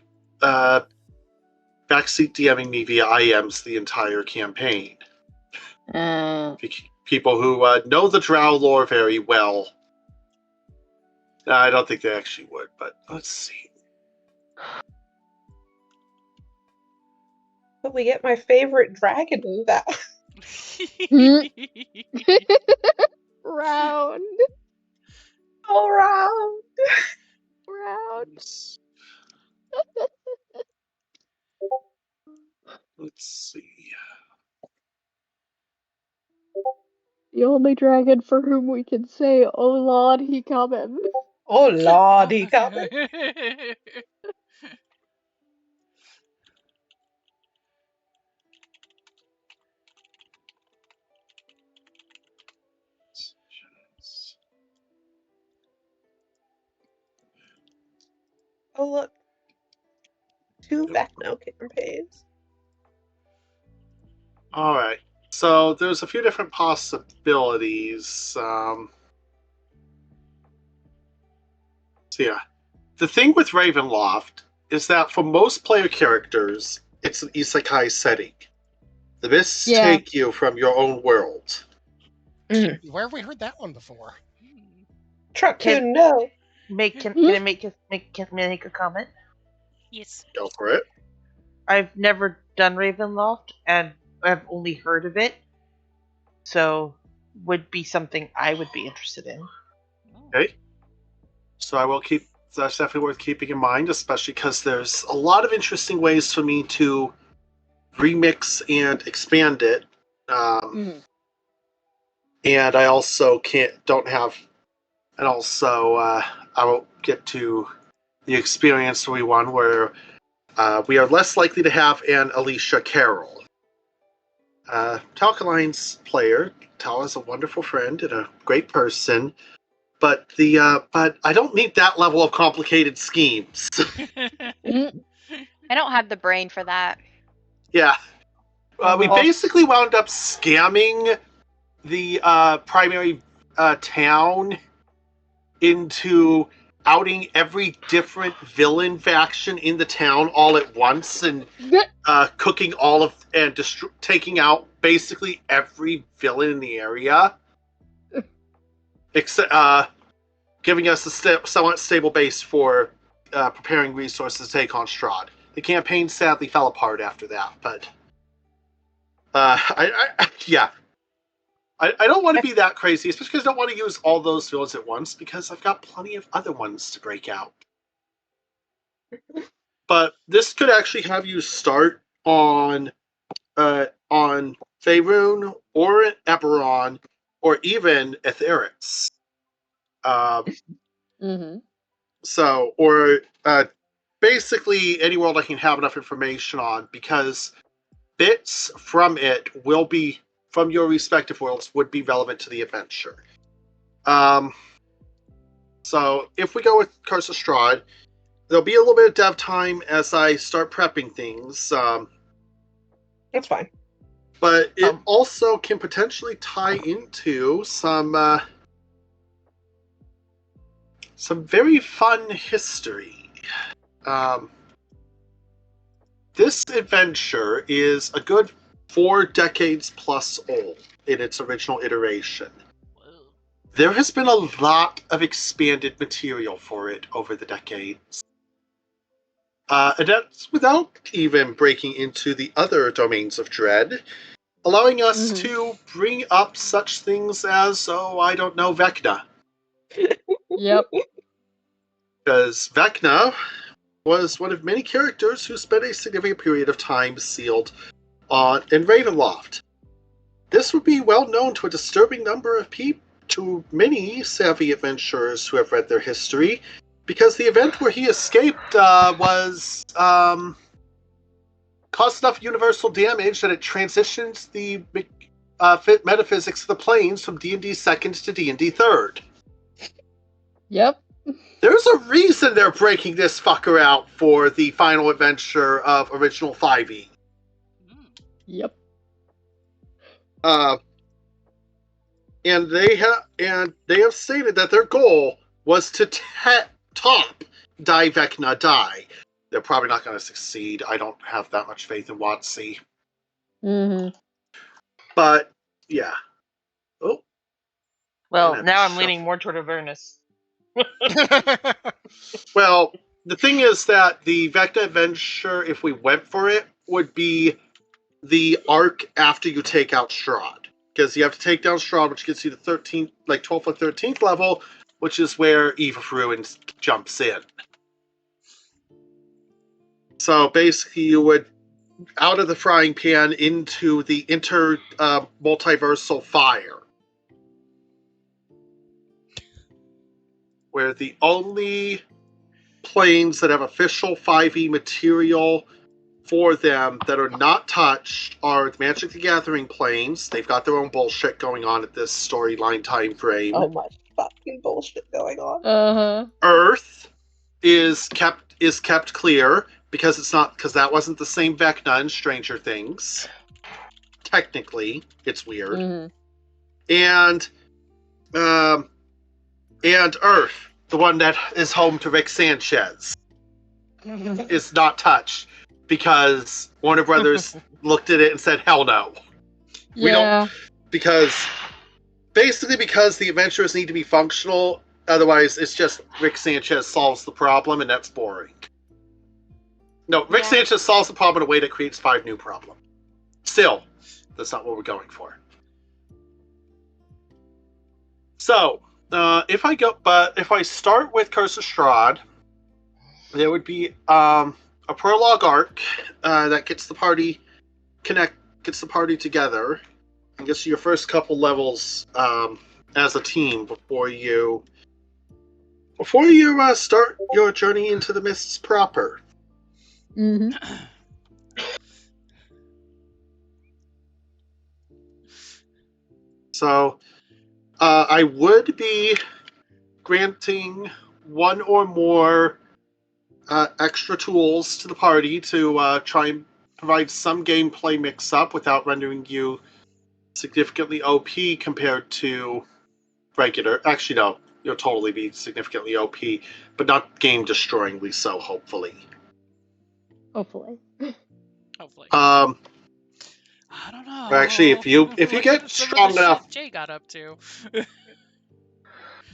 backseat DMing me via IMs the entire campaign. People who know the Drow lore very well. I don't think they actually would, but let's see. But we get my favorite dragon in that. Round. All round. Let's see. The only dragon for whom we can say, "Oh Lord, he cometh." Oh Lord, he cometh. Oh look, 2 Vecno campaigns. All right. So there's a few different possibilities. So yeah, the thing with Ravenloft is that for most player characters, it's an isekai setting. The mists take you from your own world. Where have we heard that one before? Truckun, no. Can I make a comment? Yes. Go for it. I've never done Ravenloft, and I've only heard of it, so would be something I would be interested in. Okay. So I will keep. That's definitely worth keeping in mind, especially because there's a lot of interesting ways for me to remix and expand it. And I also don't have, and also I won't get to the experience-y one where we are less likely to have an Alicia Carroll. Talcaline's player. Tal is a wonderful friend and a great person, but I don't need that level of complicated schemes. I don't have the brain for that. Yeah. We basically wound up scamming the primary town into outing every different villain faction in the town all at once and cooking all of and taking out basically every villain in the area, except giving us a somewhat stable base for preparing resources to take on Strahd. The campaign sadly fell apart after that, but I don't want to be that crazy, especially because I don't want to use all those villains at once, because I've got plenty of other ones to break out. But this could actually have you start on Faerun or Eberron or even Aetheris. So, or basically any world I can have enough information on, because bits from it will be from your respective worlds would be relevant to the adventure. So if we go with Curse of Strahd, there'll be a little bit of dev time as I start prepping things. That's fine. But it also can potentially tie into some very fun history. This adventure is a good 4 decades plus old in its original iteration. There has been a lot of expanded material for it over the decades. And that's without even breaking into the other domains of Dread, allowing us to bring up such things as, I don't know, Vecna. Yep. Because Vecna was one of many characters who spent a significant period of time sealed in Ravenloft. This would be well known to a disturbing number of people, to many savvy adventurers who have read their history, because the event where he escaped was caused enough universal damage that it transitions the metaphysics of the planes from D&D 2nd to D&D 3rd. Yep. There's a reason they're breaking this fucker out for the final adventure of original 5e. Yep. And they have stated that their goal was to top Die Vecna Die. They're probably not going to succeed. I don't have that much faith in WotC. Mm-hmm. But yeah. Oh. Well, now I'm leaning more toward Avernus. Well, the thing is that the Vecna adventure, if we went for it, would be the arc after you take out Strahd. Because you have to take down Strahd, which gets you to 12th or 13th level, which is where Eve of Ruins jumps in. So basically, you would out of the frying pan into the multiversal fire, where the only planes that have official 5e material for them that are not touched are the Magic the Gathering planes. They've got their own bullshit going on at this storyline time frame. Oh my fucking bullshit going on. Uh-huh. Earth is kept clear because that wasn't the same Vecna in Stranger Things. Technically, it's weird. Mm-hmm. And Earth, the one that is home to Rick Sanchez, is not touched because Warner Brothers looked at it and said, "Hell no, we don't." Because the adventurers need to be functional. Otherwise, it's just Rick Sanchez solves the problem, and that's boring. No, Rick Sanchez solves the problem in a way that creates 5 new problems. Still, that's not what we're going for. So, if I start with Curse of Strahd, there would be a prologue arc that gets the party together and gets you your first couple levels as a team before you start your journey into the Mists proper. Mm-hmm. So, I would be granting one or more extra tools to the party to try and provide some gameplay mix-up without rendering you significantly OP compared to regular. Actually, no, you'll totally be significantly OP, but not game-destroyingly so, hopefully. Hopefully. I don't know. Actually, if you get strong enough, Jay got up to.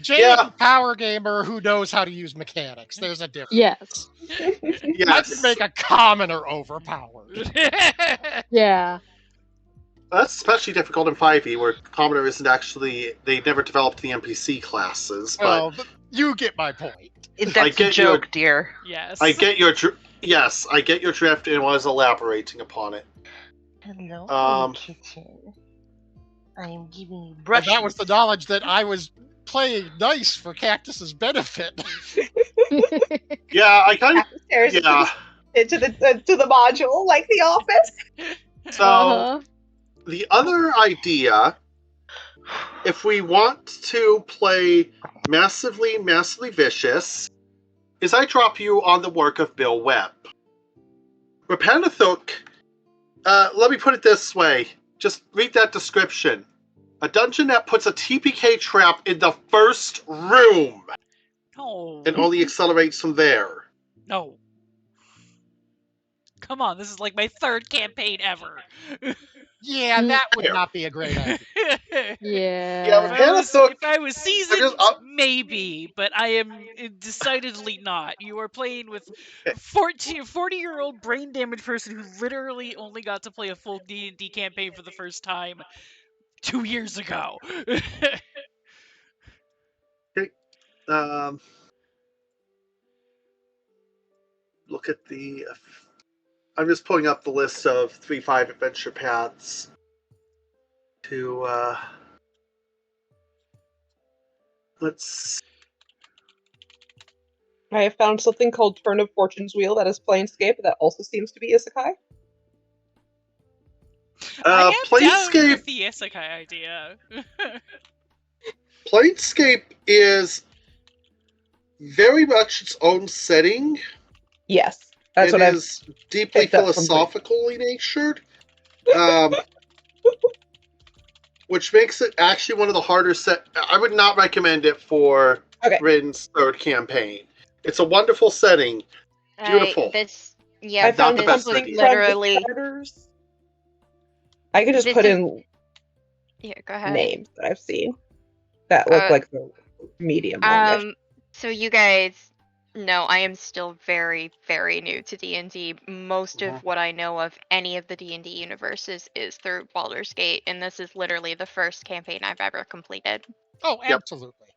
Jay is a power gamer who knows how to use mechanics. There's a difference. Yes. I could make a commoner overpowered. Yeah. That's especially difficult in 5e, where commoner isn't actually. They never developed the NPC classes. But you get my point. That's a joke, dear. Yes. I get your drift, and was elaborating upon it. Hello, kitten. I am giving you brushes. And that was the knowledge that I was playing nice for Cactus's benefit. Yeah, I kind of. Into the module, like The Office. So, the other idea, if we want to play massively vicious, is I drop you on the work of Bill Webb. Repanithuk, let me put it this way. Just read that description. A dungeon that puts a TPK trap in the first room. No. And only accelerates from there. No. Come on, this is like my 3rd campaign ever. Yeah, that would not be a great idea. Yeah. If I was seasoned, maybe, but I am decidedly not. You are playing with 40-year-old brain damaged person who literally only got to play a full D&D campaign for the first time 2 years ago. Okay. Look at the. I'm just pulling up the list of 3.5 adventure paths to. Let's. I have found something called Turn of Fortune's Wheel that is Planescape that also seems to be Isekai. I am down Planescape. with the isekai idea. Planescape is very much its own setting. Yes, that's It what I've is deeply picked up from philosophically natured, which makes it actually one of the harder set. I would not recommend it for Rin's third campaign. It's a wonderful setting, beautiful. I found not the best something idea. literally. I could just This put is- in Yeah, go ahead. names that I've seen that look like the medium longish. So you guys know I am still very, very new to D&D. Most of what I know of any of the D&D universes is through Baldur's Gate, and this is literally the first campaign I've ever completed. Oh, absolutely.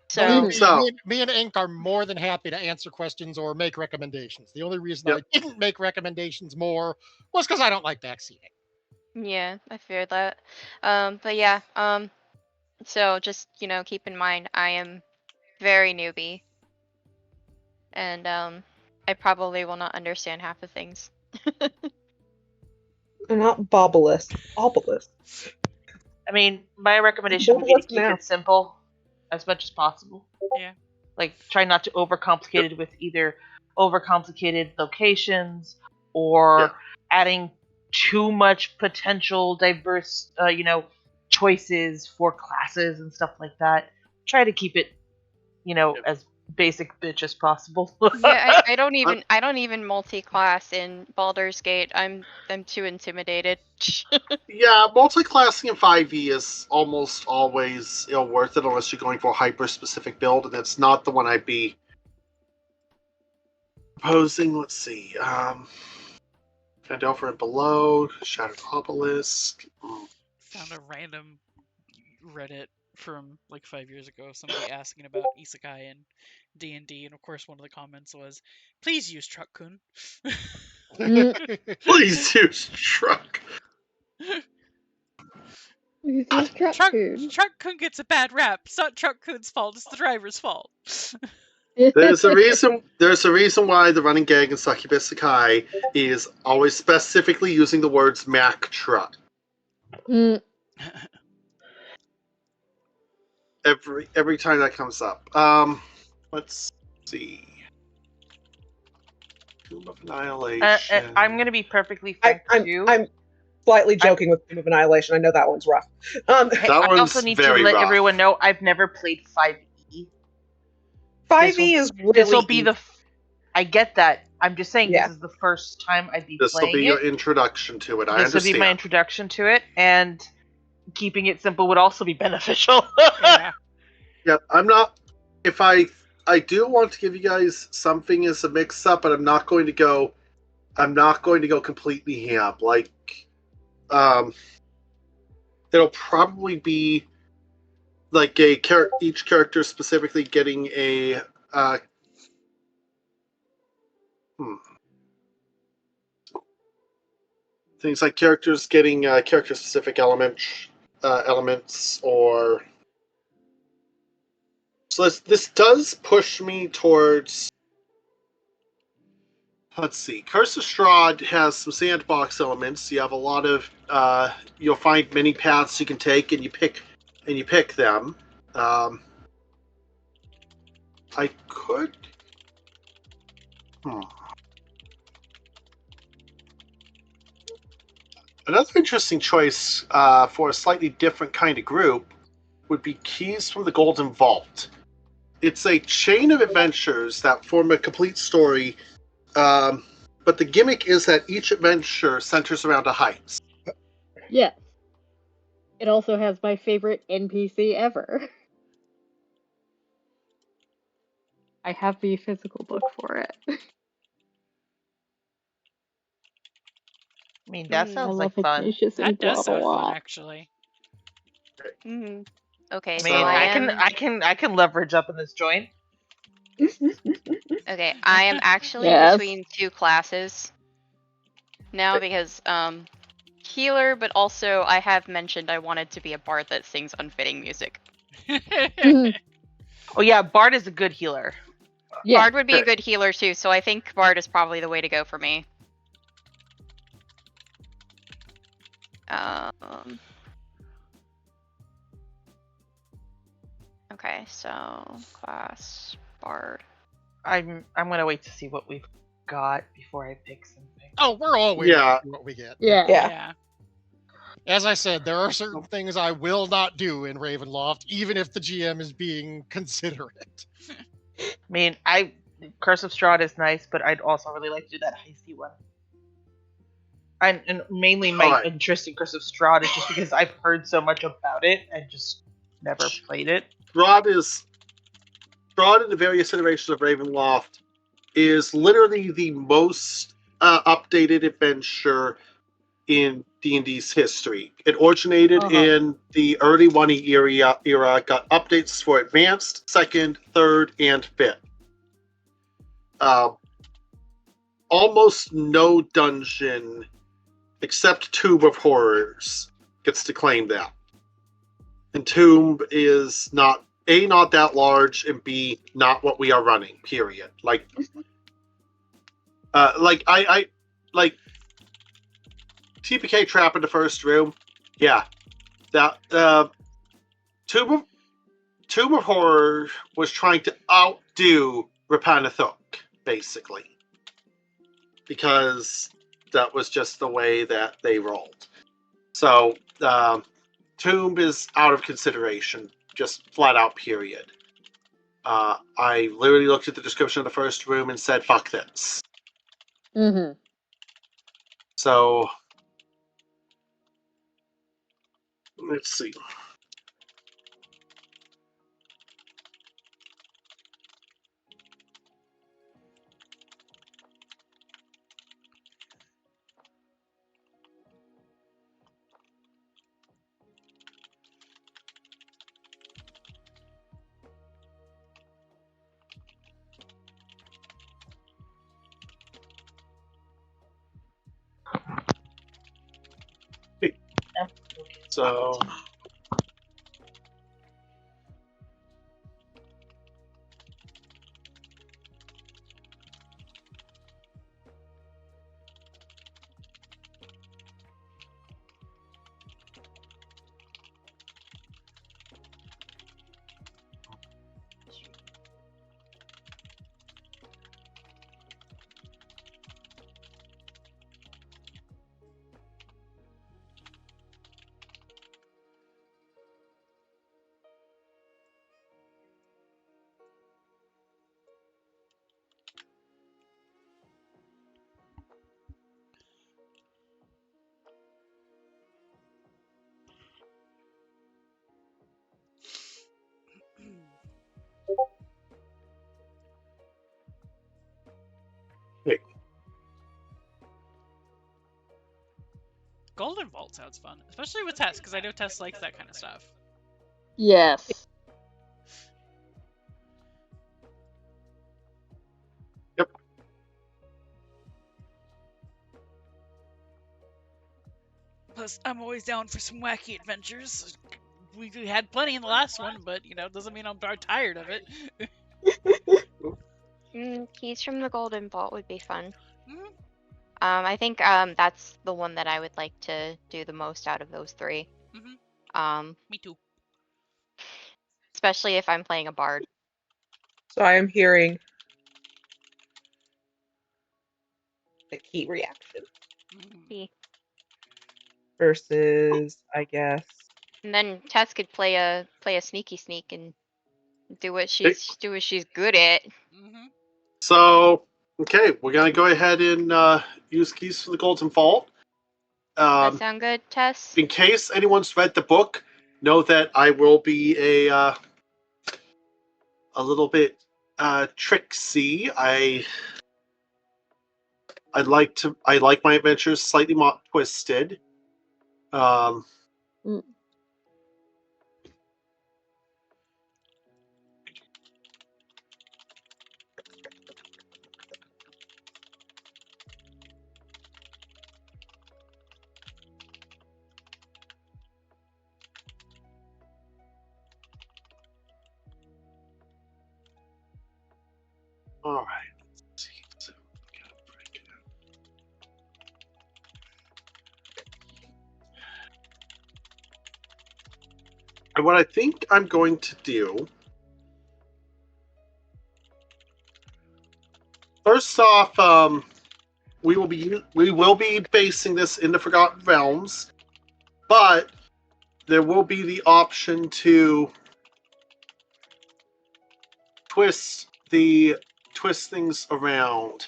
So, me and Ink are more than happy to answer questions or make recommendations. The only reason I didn't make recommendations more was because I don't like backseating. yeah, I fear that. But yeah, so just, keep in mind I am very newbie. And I probably will not understand half the things. They're not Bobulus. Obelisk. I mean, my recommendation would be to keep now. it simple as much as possible. Yeah. Like, try not to overcomplicate it with either overcomplicated locations or adding too much potential diverse, choices for classes and stuff like that. Try to keep it, as basic bitch as possible. Yeah, I don't even multi-class in Baldur's Gate. I'm too intimidated. Yeah, multi-classing in 5e is almost always worth it unless you're going for a hyper-specific build, and that's not the one I'd be proposing. Let's see. Fandelver and Below, Shattered Obelisk. Found a random Reddit from like 5 years ago, somebody asking about isekai and D&D, and of course one of the comments was, "Please use Truck-kun." Please use Truck. Truck-kun gets a bad rap. It's not Truck-kun's fault. It's the driver's fault. There's a reason. There's a reason why the running gag in Succubus Isekai is always specifically using the words Mack truck. Every time that comes up. Let's see. Tomb of Annihilation. I'm gonna be perfectly frank with you. I'm slightly joking with Tomb of Annihilation. I know that one's rough. I also need to let everyone know I've never played 5e. 5e is really. This will be I get that. I'm just saying this is the first time I'd be This playing will be it. your introduction to it. I This understand. will be my introduction to it, and keeping it simple would also be beneficial. Yep, I'm not. If I do want to give you guys something as a mix-up, but I'm not going to go completely ham. Like, it'll probably be like each character specifically getting a things like characters getting character-specific elements, or so this does push me towards. Let's see. Curse of Strahd has some sandbox elements. You have a lot of. You'll find many paths you can take, and you pick them. I could. Another interesting choice for a slightly different kind of group would be Keys from the Golden Vault. It's a chain of adventures that form a complete story, but the gimmick is that each adventure centers around a heist. Yes. It also has my favorite NPC ever. I have the physical book for it. I mean, that sounds like fun. That does sound fun, actually. Okay, I mean, I can leverage up in this joint. Okay, I am actually between two classes now because healer, but also I have mentioned I wanted to be a bard that sings unfitting music. Oh yeah, bard is a good healer. Yeah. Bard would be a good healer too, so I think bard is probably the way to go for me. Okay, so class bard. I'm gonna wait to see what we've got before I pick something. Oh, we're all waiting Yeah. to see what we get. Yeah. Yeah. As I said, there are certain things I will not do in Ravenloft, even if the GM is being considerate. I mean, Curse of Strahd is nice, but I'd also really like to do that heisty one. And mainly my Alright. interest in Curse of Strahd is just because I've heard so much about it and just never played it. Strahd in the various iterations of Ravenloft is literally the most updated adventure in D&D's history. It originated in the early 1E era, got updates for Advanced, 2nd, 3rd, and 5th. Almost no dungeon, except Tomb of Horrors, gets to claim that. And Tomb is not that large, and B, not what we are running, period. Like TPK trap in the first room. Yeah, that Tomb of Horror was trying to outdo Rapanathuk, basically, because that was just the way that they rolled. So Tomb is out of consideration, just flat out, period. I literally looked at the description of the first room and said, "Fuck this." Mm-hmm. So let's see. So Golden Vault sounds fun, especially with Tess, because I know Tess likes that kind of stuff. Yes. Yep. Plus, I'm always down for some wacky adventures. We had plenty in the last one, but doesn't mean I'm tired of it. Keys from the Golden Vault would be fun. Mhm. I think that's the one that I would like to do the most out of those three. Me too. Especially if I'm playing a bard. So I am hearing the key reaction versus, I guess. And then Tess could play a sneaky sneak and do what she's good at. So, okay, we're gonna go ahead and use keys for the Golden Vault. That sound good, Tess? In case anyone's read the book, know that I will be a little bit tricksy. I like my adventures slightly more twisted. All right. Let's see. So, And what I think I'm going to do, first off, we will be basing this in the Forgotten Realms, but there will be the option to twist things around.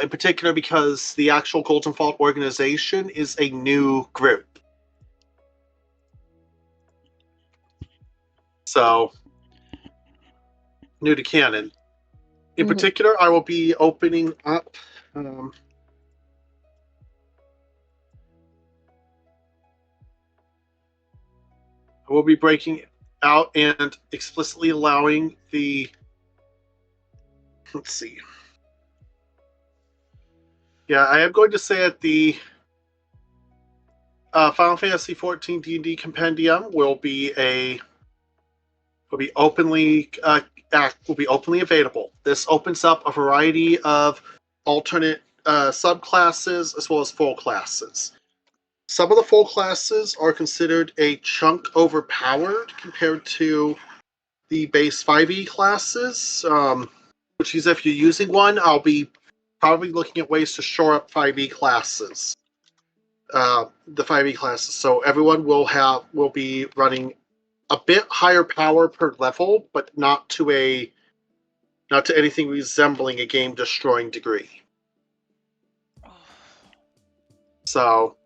In particular, because the actual Golden Fault organization is a new group. So, new to canon. In particular, I will be opening up. I will be breaking out and explicitly allowing the. Let's see. Yeah, I am going to say that the Final Fantasy XIV D&D Compendium will be openly available. This opens up a variety of alternate subclasses as well as full classes. Some of the full classes are considered a chunk overpowered compared to the base 5e classes, which is if you're using one, I'll be probably looking at ways to shore up 5e classes. The 5e classes, so everyone will be running a bit higher power per level, but not to anything resembling a game-destroying degree. So,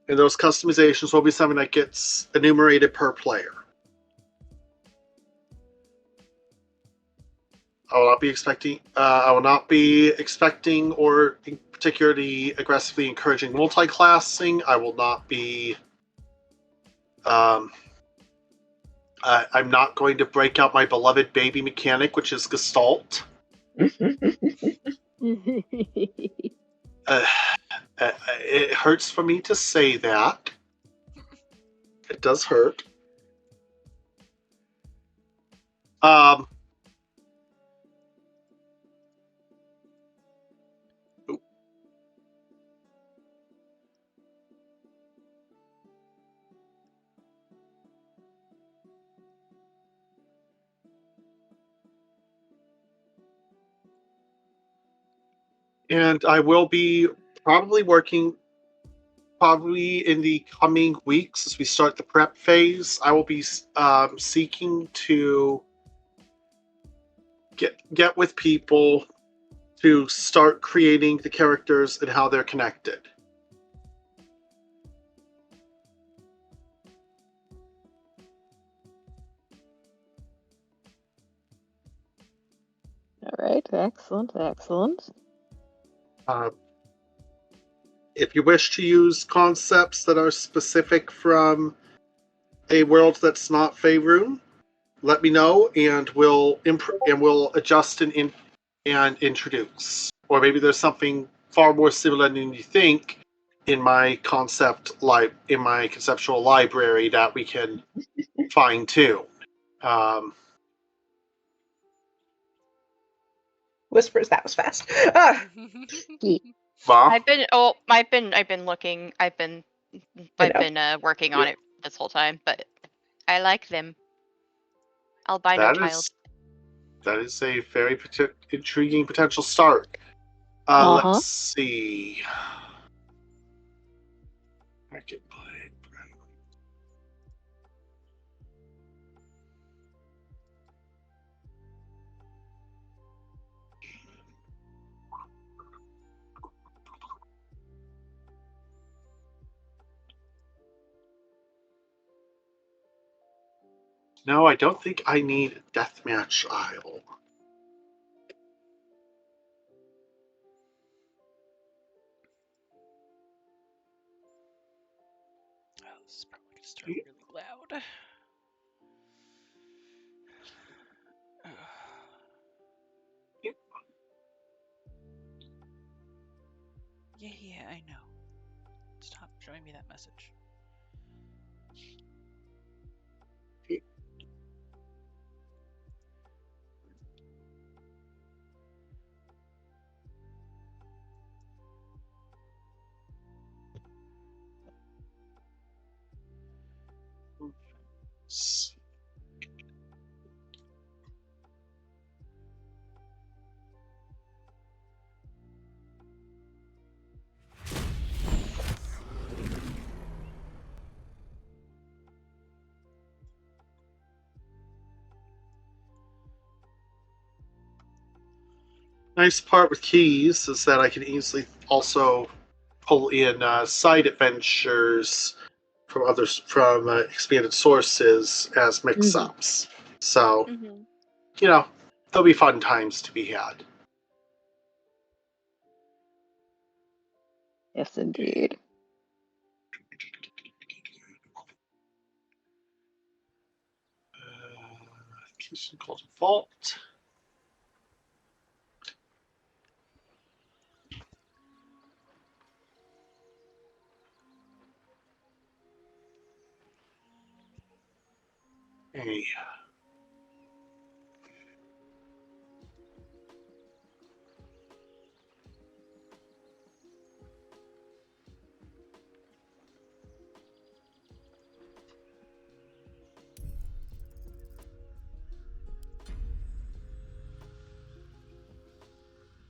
and those customizations will be something that gets enumerated per player. I will not be expecting or particularly aggressively encouraging multi-classing. I will not be. I'm not going to break out my beloved baby mechanic, which is Gestalt. It hurts for me to say that. It does hurt. And I will be probably in the coming weeks as we start the prep phase. I will be seeking to get with people to start creating the characters and how they're connected. All right, excellent. If you wish to use concepts that are specific from a world that's not Faerun, let me know, and we'll adjust and introduce. Or maybe there's something far more similar than you think in my conceptual library that we can fine tune. Whispers, that was fast. I've been looking. I've been working on it this whole time, but I like them. Albino child. That is a very intriguing potential start. Let's see. I can play. No, I don't think I need Deathmatch Isle. Oh, this is probably going to start really loud. Yeah, I know. Stop showing me that message. Nice part with keys is that I can easily also pull in side adventures from expanded sources as mix-ups. So, there'll be fun times to be had. Yes, indeed. Location called Vault. Hey.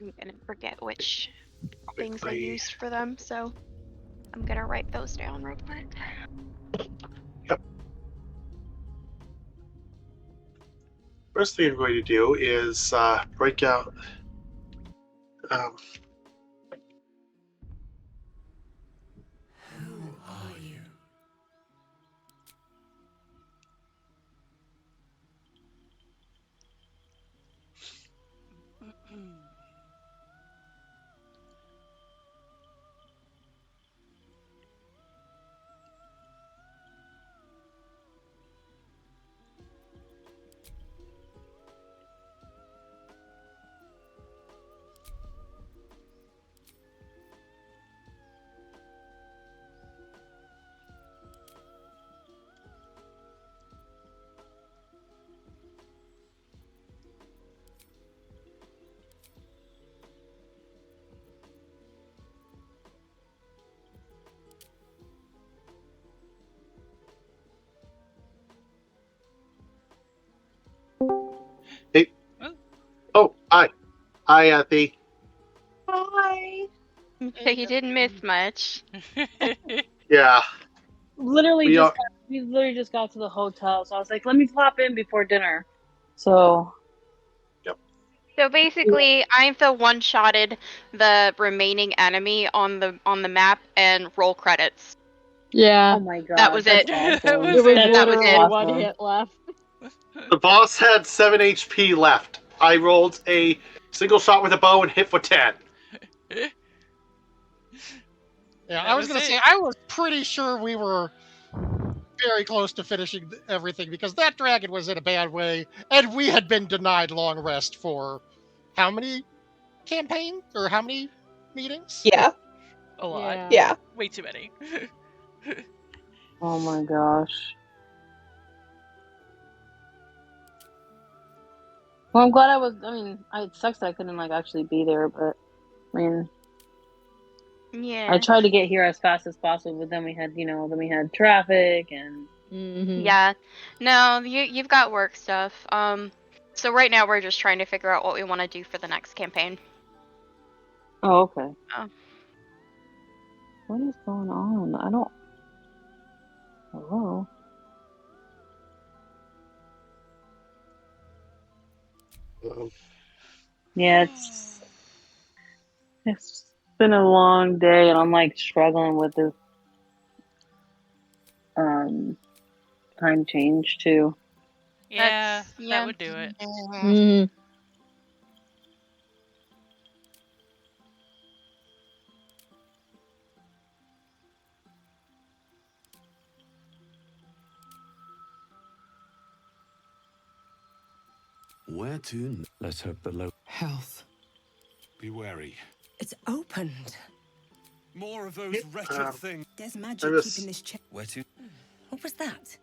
I'm gonna forget which things I used for them, so I'm gonna write those down real quick. Yep. First thing I'm going to do is break out. Who are you? Hey. Oh, hi. Hi, Thea. Hi. So you didn't miss much. Yeah. We literally just got to the hotel, so I was like, let me pop in before dinner. So. Yep. So basically, I've the one-shotted the remaining enemy on the map and roll credits. Yeah. Oh my god. That was it. Awesome. It was That was literally it. one hit left. The boss had 7 HP left. I rolled a single shot with a bow and hit for 10. Yeah, I was going to say, I was pretty sure we were very close to finishing everything because that dragon was in a bad way, and we had been denied long rest for how many campaigns or how many meetings? Yeah. A lot. Yeah. Way too many. Oh my gosh. Well, I'm glad it sucks that I couldn't actually be there, but Yeah. I tried to get here as fast as possible, but then we had traffic and. Yeah. No, you've got work stuff. So right now we're just trying to figure out what we want to do for the next campaign. Oh, okay. Oh. What is going on? I don't. Hello. Yeah, it's been a long day, and I'm struggling with this time change too. Yeah, that would do it. Mm-hmm. Where to? Let's hope the low health. Be wary. It's opened. More of those wretched things. There's magic keeping this check. Where to? What was that?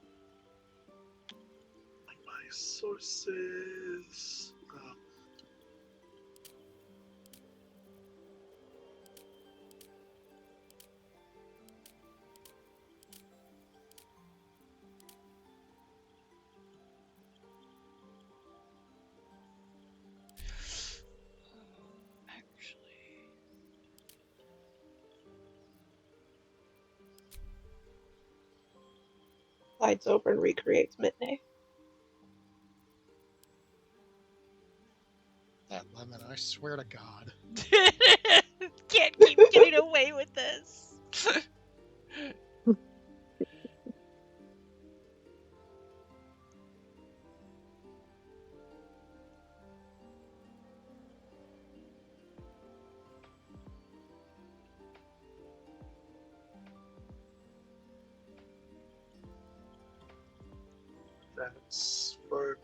My sources. Lights open recreates midday. That lemon, I swear to God. Can't keep getting away with this. That's for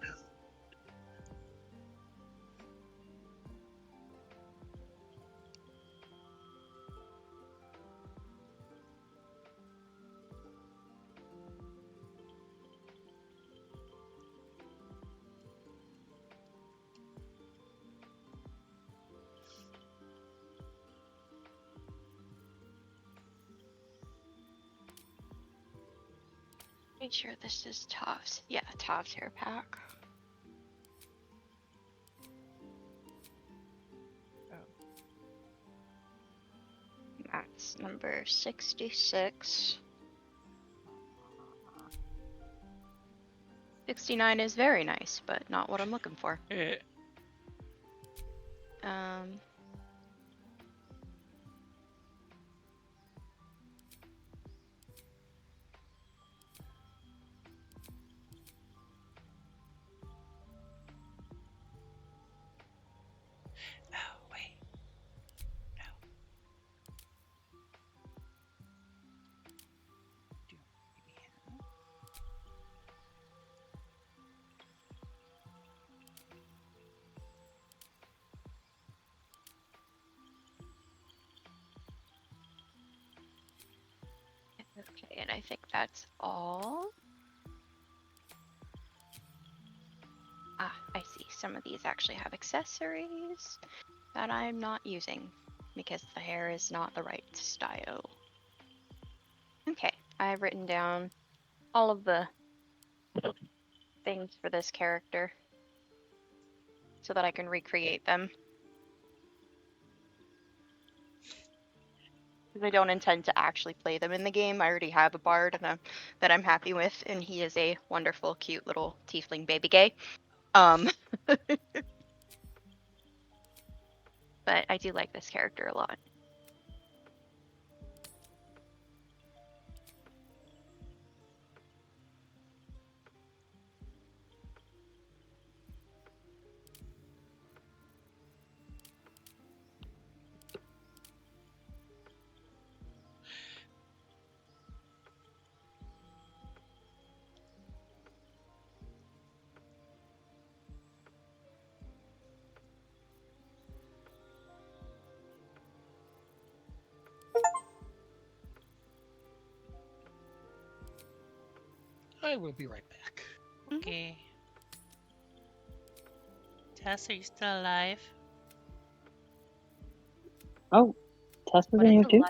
Make sure this is Top's. Yeah, Top's hair pack. That's number 66. 69 is very nice, but not what I'm looking for. Okay, and I think that's all. Ah, I see. Some of these actually have accessories that I'm not using because the hair is not the right style. Okay, I've written down all of the things for this character so that I can recreate them. Because I don't intend to actually play them in the game. I already have a bard that I'm happy with, and he is a wonderful, cute little tiefling baby gay. But I do like this character a lot. I will be right back. Okay. Tess, are you still alive? Oh, Tess was What in is here the too? live?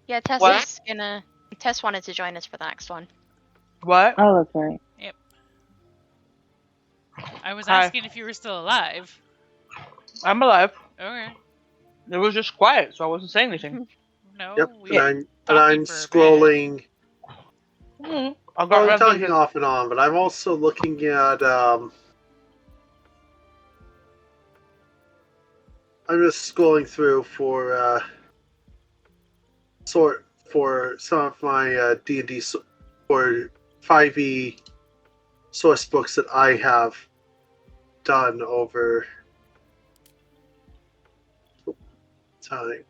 Yeah, Tess What? is gonna. Tess wanted to join us for the next one. What? Oh, that's right. Yep. I was Hi. asking if you were still alive. I'm alive. Okay. It was just quiet, so I wasn't saying anything. No, Yep, we and talking I'm for a bit. scrolling. I Well, I'm got talking off and on, but I'm also looking at. I'm just scrolling through for for some of my D&D or 5e source books that I have done over time.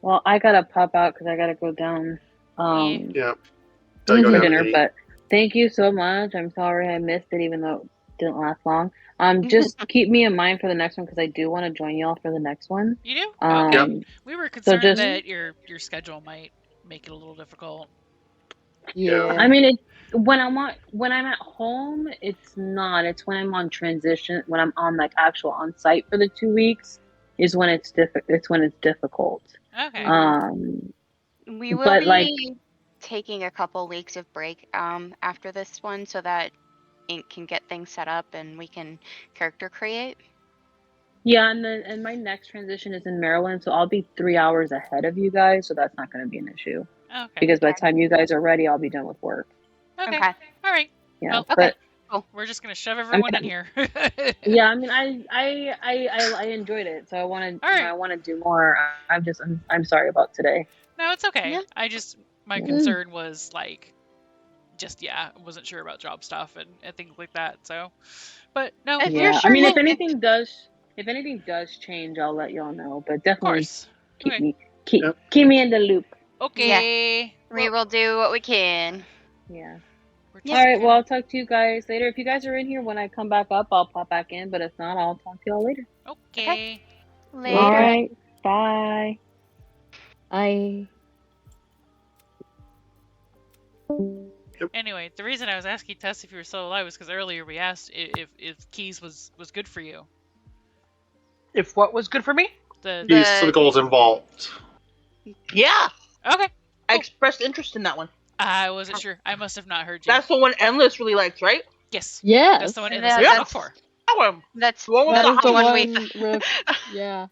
Well, I gotta pop out because I gotta go down. Yeah. For Go down dinner, to eat. but thank you so much. I'm sorry I missed it, even though it didn't last long. Just keep me in mind for the next one because I do want to join y'all for the next one. You do? Okay. Yep. We were So concerned just that your schedule might make it a little difficult. Yeah. I mean, when I'm at home, it's not. It's when I'm on transition, when I'm on like actual on site for the 2 weeks, is when it's It's when it's difficult. Okay. We will but be like taking a couple weeks of break after this one so that Ink can get things set up and we can character create. yeah, and my next transition is in Maryland, so I'll be 3 hours ahead of you guys, so that's not going to be an issue. Okay. Because by the time you guys are ready, I'll be done with work. Okay. All right. Yeah, Well, Okay. but we're just gonna shove everyone in here. yeah, I mean, I enjoyed it, so I want to, All right. I want to do more. I'm sorry about today. No, it's okay. Yeah. My concern was like, I wasn't sure about job stuff and things like that. So, but no, If you're Yeah, I sure mean, you if anything does change, I'll let y'all know. But of definitely course. keep Okay. me keep Yep. keep me in the loop. Okay. we will do what we can. Yeah. We're Yep. All right. Well, gonna- I'll talk to you guys later. If you guys are in here when I come back up, I'll pop back in. But if not, I'll talk to y'all later. Okay. Later. All right. Bye. Anyway, the reason I was asking Tess if you were still alive was because earlier we asked if Keys was good for you. If what was good for me? Keys to the Golden Vault. Yeah. Okay. I expressed interest in that one. I wasn't sure. I must have not heard you. That's the one Endless really likes, right? Yes. Yes. That's the one And Endless that- signed that's up for. That one. That's The one with That the is the one one we with, yeah.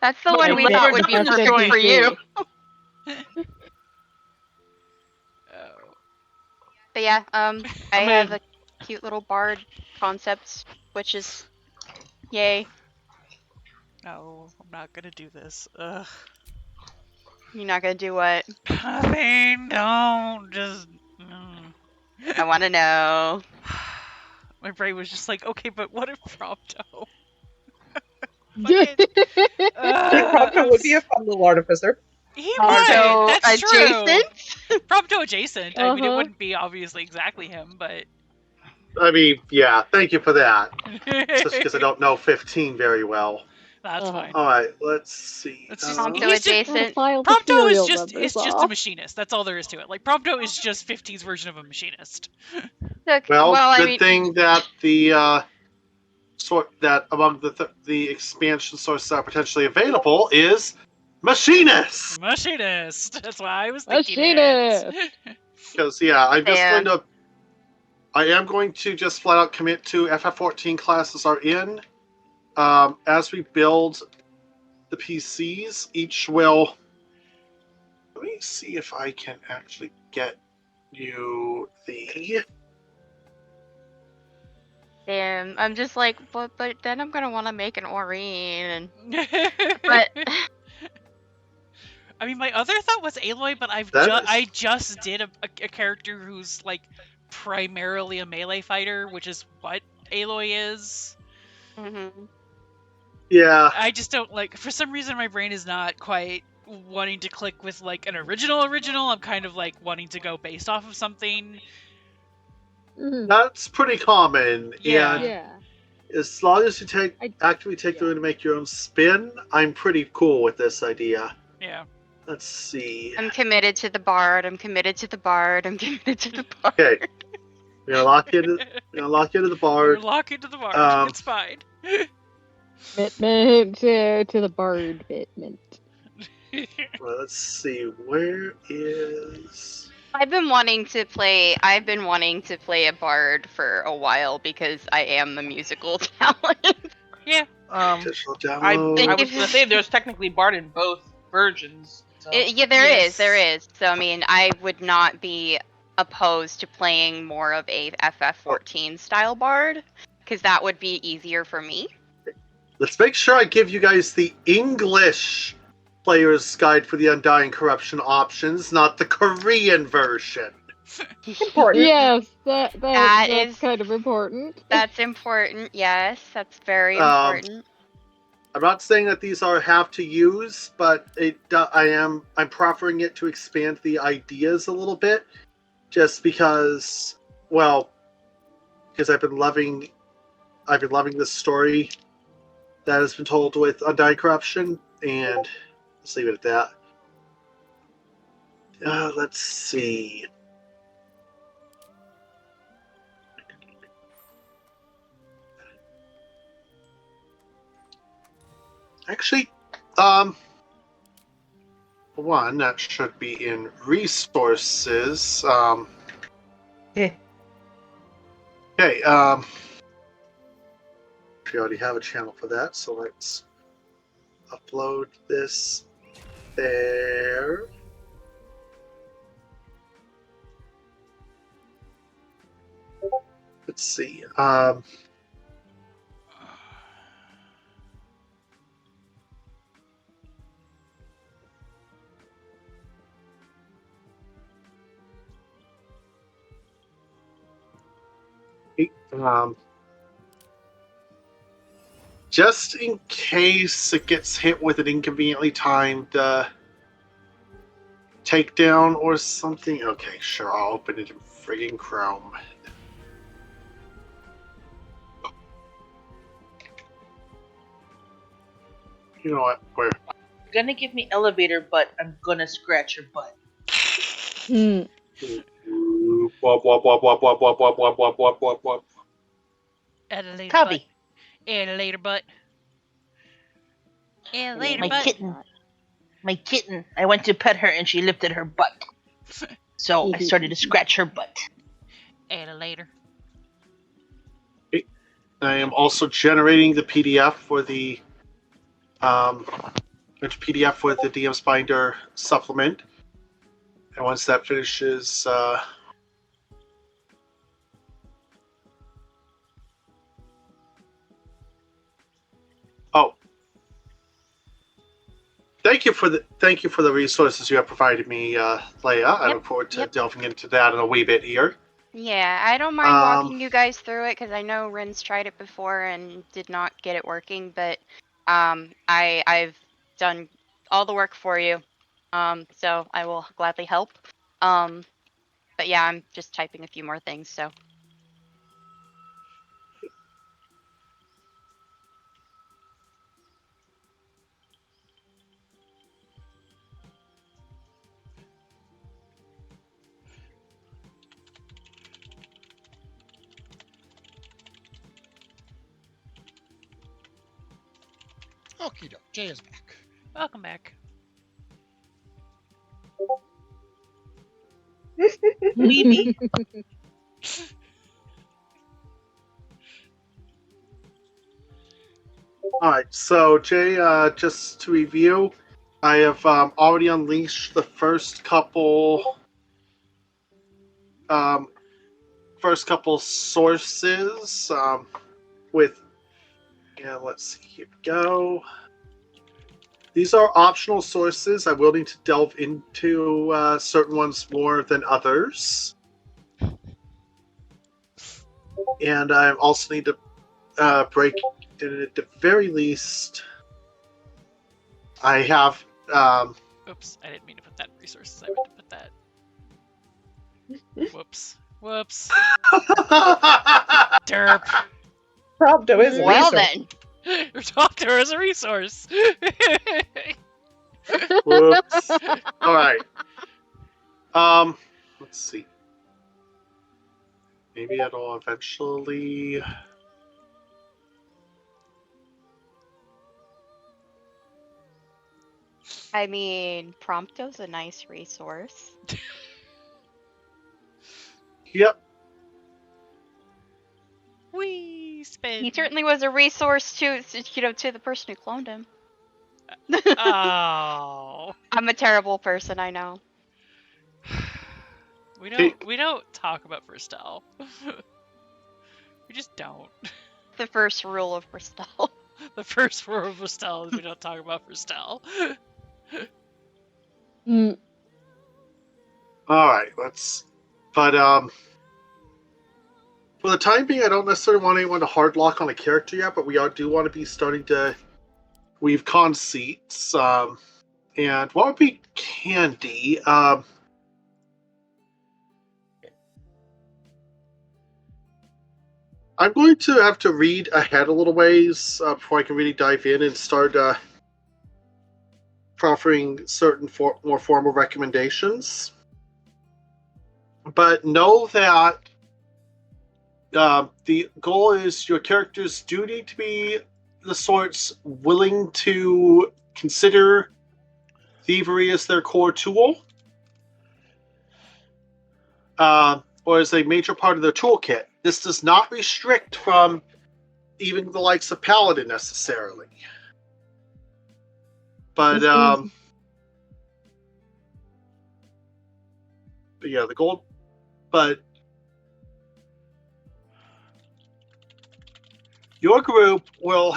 that's the But one we unless thought you're would be done perfect destroying for you. Oh. But yeah, I mean- have a cute little bard concept, which is yay. No, I'm not gonna do this. Ugh. You're not gonna do what? Nothing. Don't just. I want to know. My brain was just like, okay, but what if Prompto? I think Prompto would be a fun little artificer. He Prompto would. That's adjacent? true. Prompto adjacent. I mean, it Uh-huh. wouldn't be obviously exactly him, but. I mean, yeah, thank you for that. Just because I don't know 15 very well. That's fine. All right, let's see. It's just, Prompto he's just- adjacent. Prompto is just a machinist. That's all there is to it. Like Prompto is just 15's version of a machinist. Look, Well, I good mean, thing that the that among the expansion sources that are potentially available is machinist. Machinist. That's why I was thinking Machinist. it. Because yeah, Yeah. I am going to just flat out commit to FF14 classes are in. As we build the PCs, each will. Let me see if I can actually get you the. damn. I'm just like, but then I'm gonna want to make an Oreen, but I mean, my other thought was Aloy, but That I just did a character who's like primarily a melee fighter, which is what Aloy is. Yeah. I just don't like. For some reason, my brain is not quite wanting to click with like an original. I'm kind of like wanting to go based off of something. That's pretty common. Yeah. And Yeah. as long as you actively take the way to make your own spin, I'm pretty cool with this idea. Yeah. Let's see. I'm committed to the bard. I'm committed to the bard. I'm committed to the bard. Okay. We're gonna lock into the bard. We're locked into the bard. It's fine. Commitment to the bard commitment. Well, let's see. Where is? I've been wanting to play a bard for a while because I am the musical talent. Yeah. Digital I download. was gonna say there's technically Bard in both versions. So. Yeah, there is. So I mean, I would not be opposed to playing more of a FF14 style bard because that would be easier for me. Let's make sure I give you guys the English player's guide for the Undying Corruption options, not the Korean version. Important. Yes, that's is kind of important. That's important. Yes, that's very important. I'm not saying that these have to use, but I'm proffering it to expand the ideas a little bit, just because I've been loving this story that has been told with Undying Corruption, and let's leave it at that. Let's see. Actually, one that should be in resources. Okay. We already have a channel for that, so let's upload this there. let's see. Just in case it gets hit with an inconveniently timed takedown or something. Okay, sure, I'll open it in friggin' Chrome. You know what? Where? You're gonna give me elevator butt, I'm gonna scratch your butt. Wop, wop, wop, wop, wop, wop, wop, wop, wop, wop, wop, wop. Copy. Later, butt. Later, My butt. kitten. My kitten. I went to pet her and she lifted her butt. So I started to scratch her butt. Later. I am also generating the PDF for the PDF with the DM's Binder supplement. And once that finishes, thank you for the resources you have provided me, Leia. I look forward to delving into that in a wee bit here. Yeah, I don't mind walking you guys through it because I know Rin's tried it before and did not get it working, but I've done all the work for you, so I will gladly help. But yeah, I'm just typing a few more things, so. Okie doke. Jay is back. Welcome back. Weeby. Alright, so Jay, just to review, I have already unleashed the first couple sources with, let's see, here we go. These are optional sources. I will need to delve into certain ones more than others. And I also need to break, at the very least, I have... Oops, I didn't mean to put that in resources. I meant to put that. Whoops. Whoops. Derp. Prompto is a Well resource. then. Doctor is a resource. Whoops. Alright. Let's see. Maybe it'll eventually... I mean, Prompto's a nice resource. Yep. Wee spin. He certainly was a resource to the person who cloned him. Oh. I'm a terrible person, I know. We don't talk about Bristol. We just don't. The first rule of Bristol. The first rule of Bristol is we don't talk about Bristol. Alright, but for the time being, I don't necessarily want anyone to hard lock on a character yet, but we do want to be starting to weave conceits. And what would be candy? I'm going to have to read ahead a little ways before I can really dive in and start proffering certain more formal recommendations. But know that the goal is your characters do need to be the sorts willing to consider thievery as their core tool, or as a major part of their toolkit. This does not restrict from even the likes of Paladin necessarily. But yeah, the goal. But your group will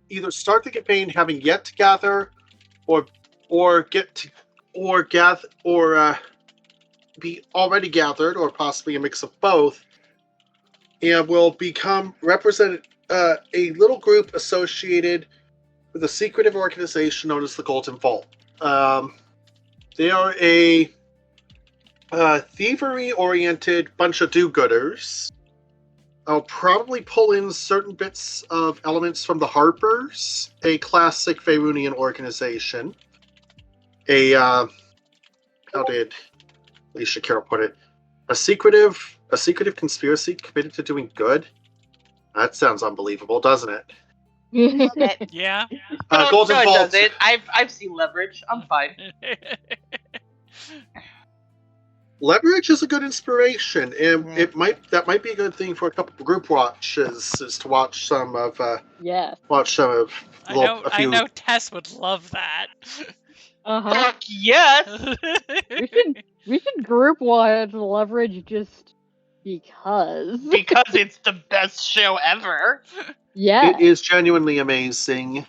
either start the campaign having yet to gather, or be already gathered, or possibly a mix of both, and will become represented a little group associated with a secretive organization known as the Golden Vault. They are a thievery-oriented bunch of do-gooders. I'll probably pull in certain bits of elements from the Harpers, a classic Faerunian organization. How did Alicia Carroll put it? A secretive conspiracy committed to doing good? That sounds unbelievable, doesn't it? Yeah. Golden no, Vault. Does it? I've seen Leverage. I'm fine. Leverage is a good inspiration, and that might be a good thing for a couple of group watches, is to watch some of I know Tess would love that. Heck yes. we should group watch Leverage just because. Because it's the best show ever. Yeah. It is genuinely amazing.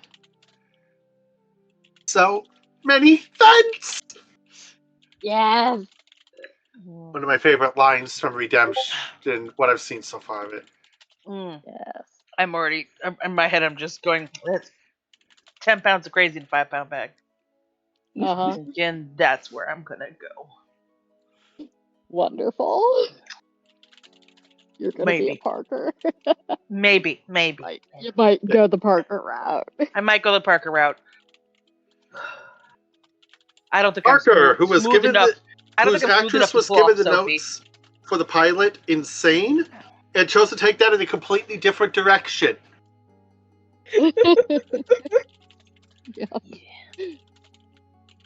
So many thanks! Yes. One of my favorite lines from Redemption, what I've seen so far of it. Yes. I'm already, in my head, I'm just going, that's 10 pounds of crazy in a 5-pound bag. Again, that's where I'm gonna go. Wonderful. You're gonna be a Parker. Maybe. You might go the Parker route. I might go the Parker route. I don't think Parker, I'm smooth enough. Whose actress was given the notes for the pilot, insane, and chose to take that in a completely different direction. Yeah.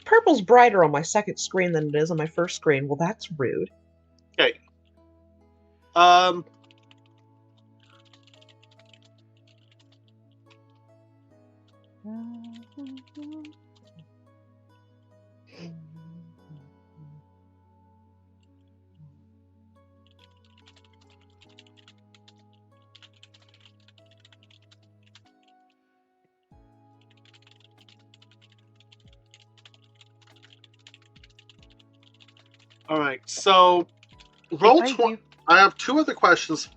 Purple's brighter on my second screen than it is on my first screen. Well, that's rude. Okay. All right, so I have two other questions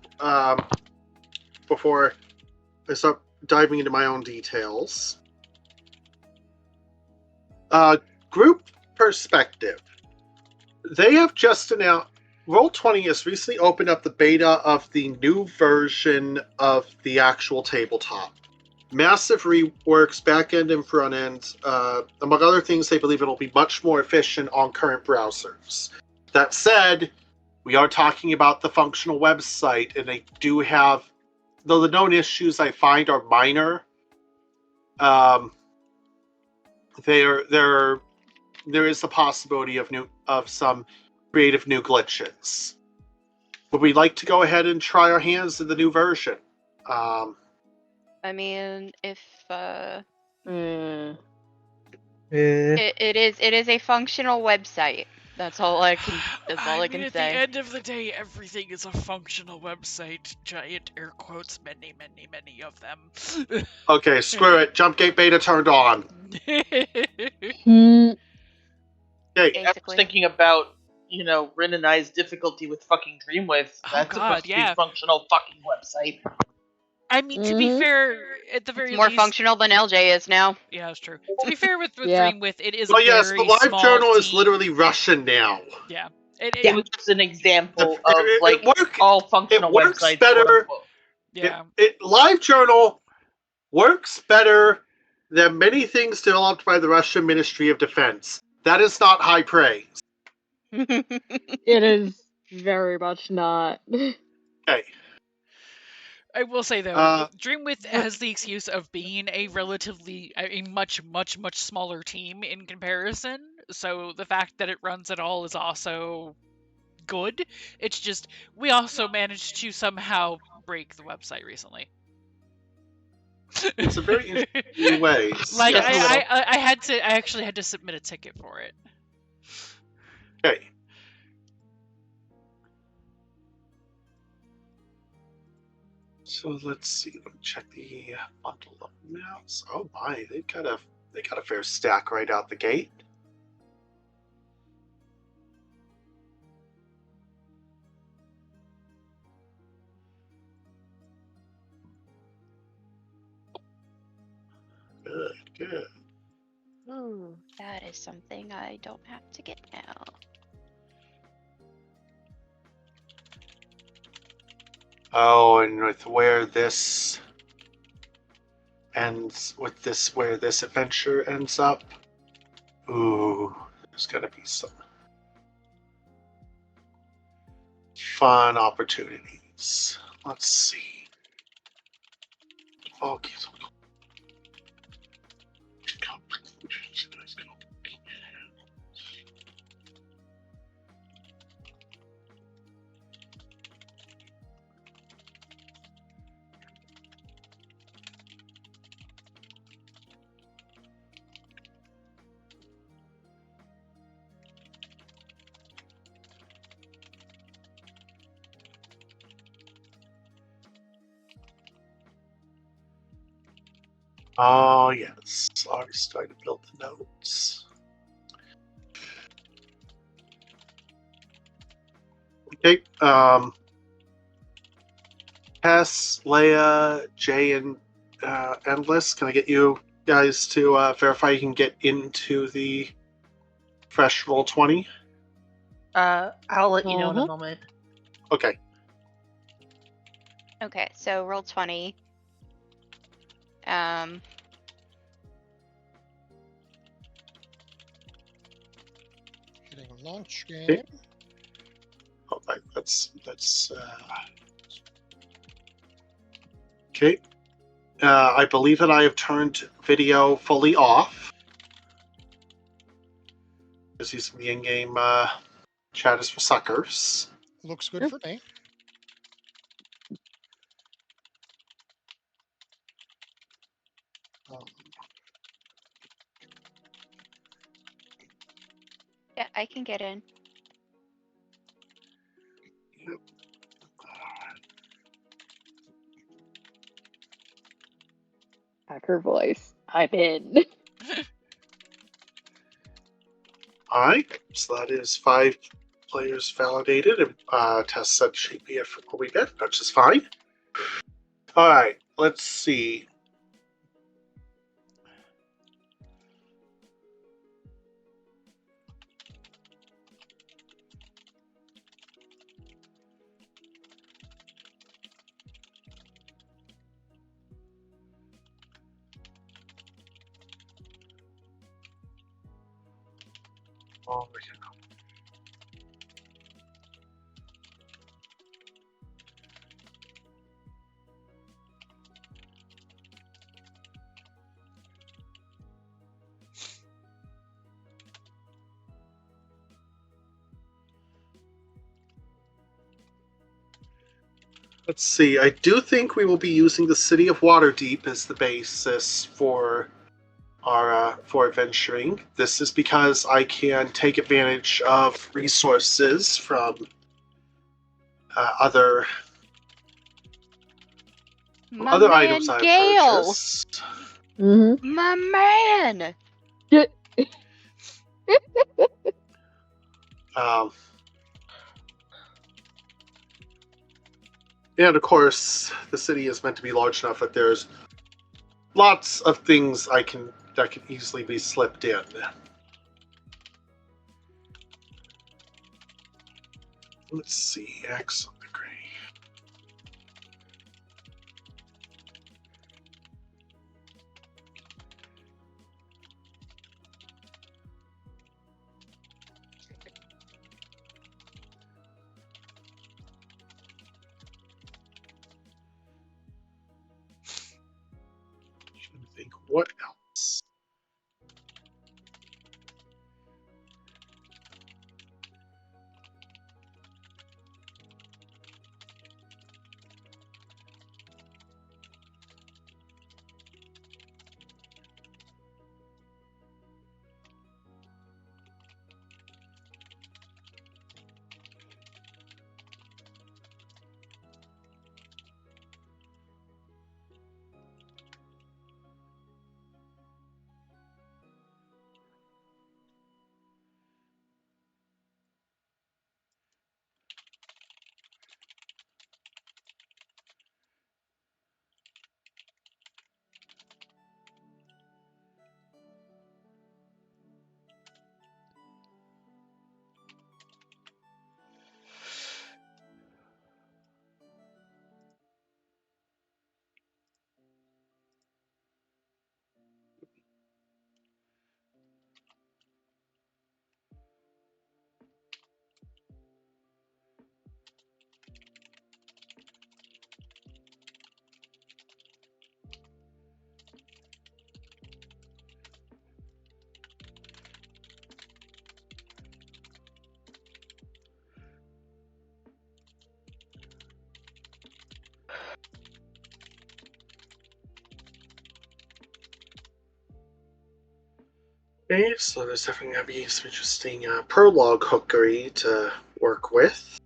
before I start diving into my own details. Group perspective. They have just announced, Roll20 has recently opened up the beta of the new version of the actual tabletop. Massive reworks, back end and front end. Among other things, they believe it'll be much more efficient on current browsers. That said, we are talking about the functional website, and they do have, though the known issues I find are minor, there is the possibility of some creative new glitches. Would we like to go ahead and try our hands in the new version? I mean, if Eh. it is a functional website. That's all I can. That's all I can at say. the end of the day, everything is a functional website. Giant air quotes, many of them. Okay, screw it. Jumpgate beta turned on. Okay, I was thinking about, Rin and I's difficulty with fucking Dreamwave. That's supposed to be a functional fucking website. I mean, to be fair, at the very It's more least, functional than LJ is now. Yeah, that's true. To be fair with Yeah. Dreamwidth, it is Oh a yes, very the live small journal team. is literally Russian now. Yeah. It was just an example of all functional it works websites. better. Yeah. Live journal works better than many things developed by the Russian Ministry of Defense. That is not high praise. It is very much not. Okay. I will say though, Dreamwidth has the excuse of being a much smaller team in comparison. So the fact that it runs at all is also good. It's just we also managed to somehow break the website recently. It's a very interesting way. Like I actually had to submit a ticket for it. Okay. So let's see. Let me check the bundle of mouse. Oh my, they got a fair stack right out the gate. Good, good. Ooh, that is something I don't have to get now. Oh, and with where this ends, where this adventure ends up, ooh, there's gonna be some fun opportunities. Let's see. Okay. Oh, yes. Already started to build the notes. Okay. Tess, Leia, Jay, and Endless, can I get you guys to verify you can get into the fresh roll 20? I'll let you know in a moment. Okay. Okay, so roll 20. Hitting launch game. Okay. Oh, right. That's okay. I believe that I have turned video fully off. Just using the in-game chat is for suckers. Looks good for me. Yeah, I can get in. Yep. Hacker voice. I'm in. All right. So that is 5 players validated, and Tess said she'd be here for a wee bit, which is fine. All right. Let's see. Oh, let's see. I do think we will be using the city of Waterdeep as the basis for our for adventuring. This is because I can take advantage of resources from other My other man items I've Gale! purchased. My man! And of course, the city is meant to be large enough that there's lots of things that can easily be slipped in. Let's see, X on the gray. Trying to think what else. Okay, so there's definitely going to be some interesting prologue hookery to work with.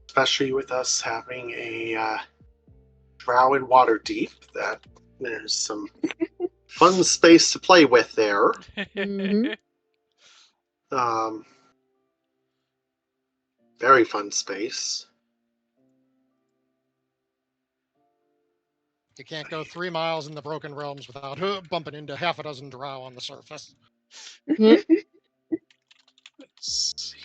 Especially with us having a drow in Waterdeep, that there's some fun space to play with there. Very fun space. You can't go 3 miles in the Broken Realms without bumping into half a dozen drow on the surface. Let's see.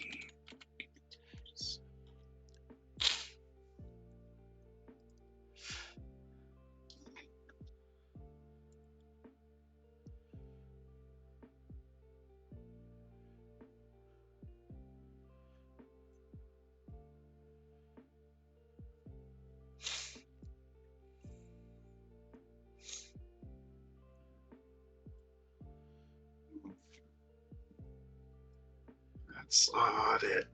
That's not it.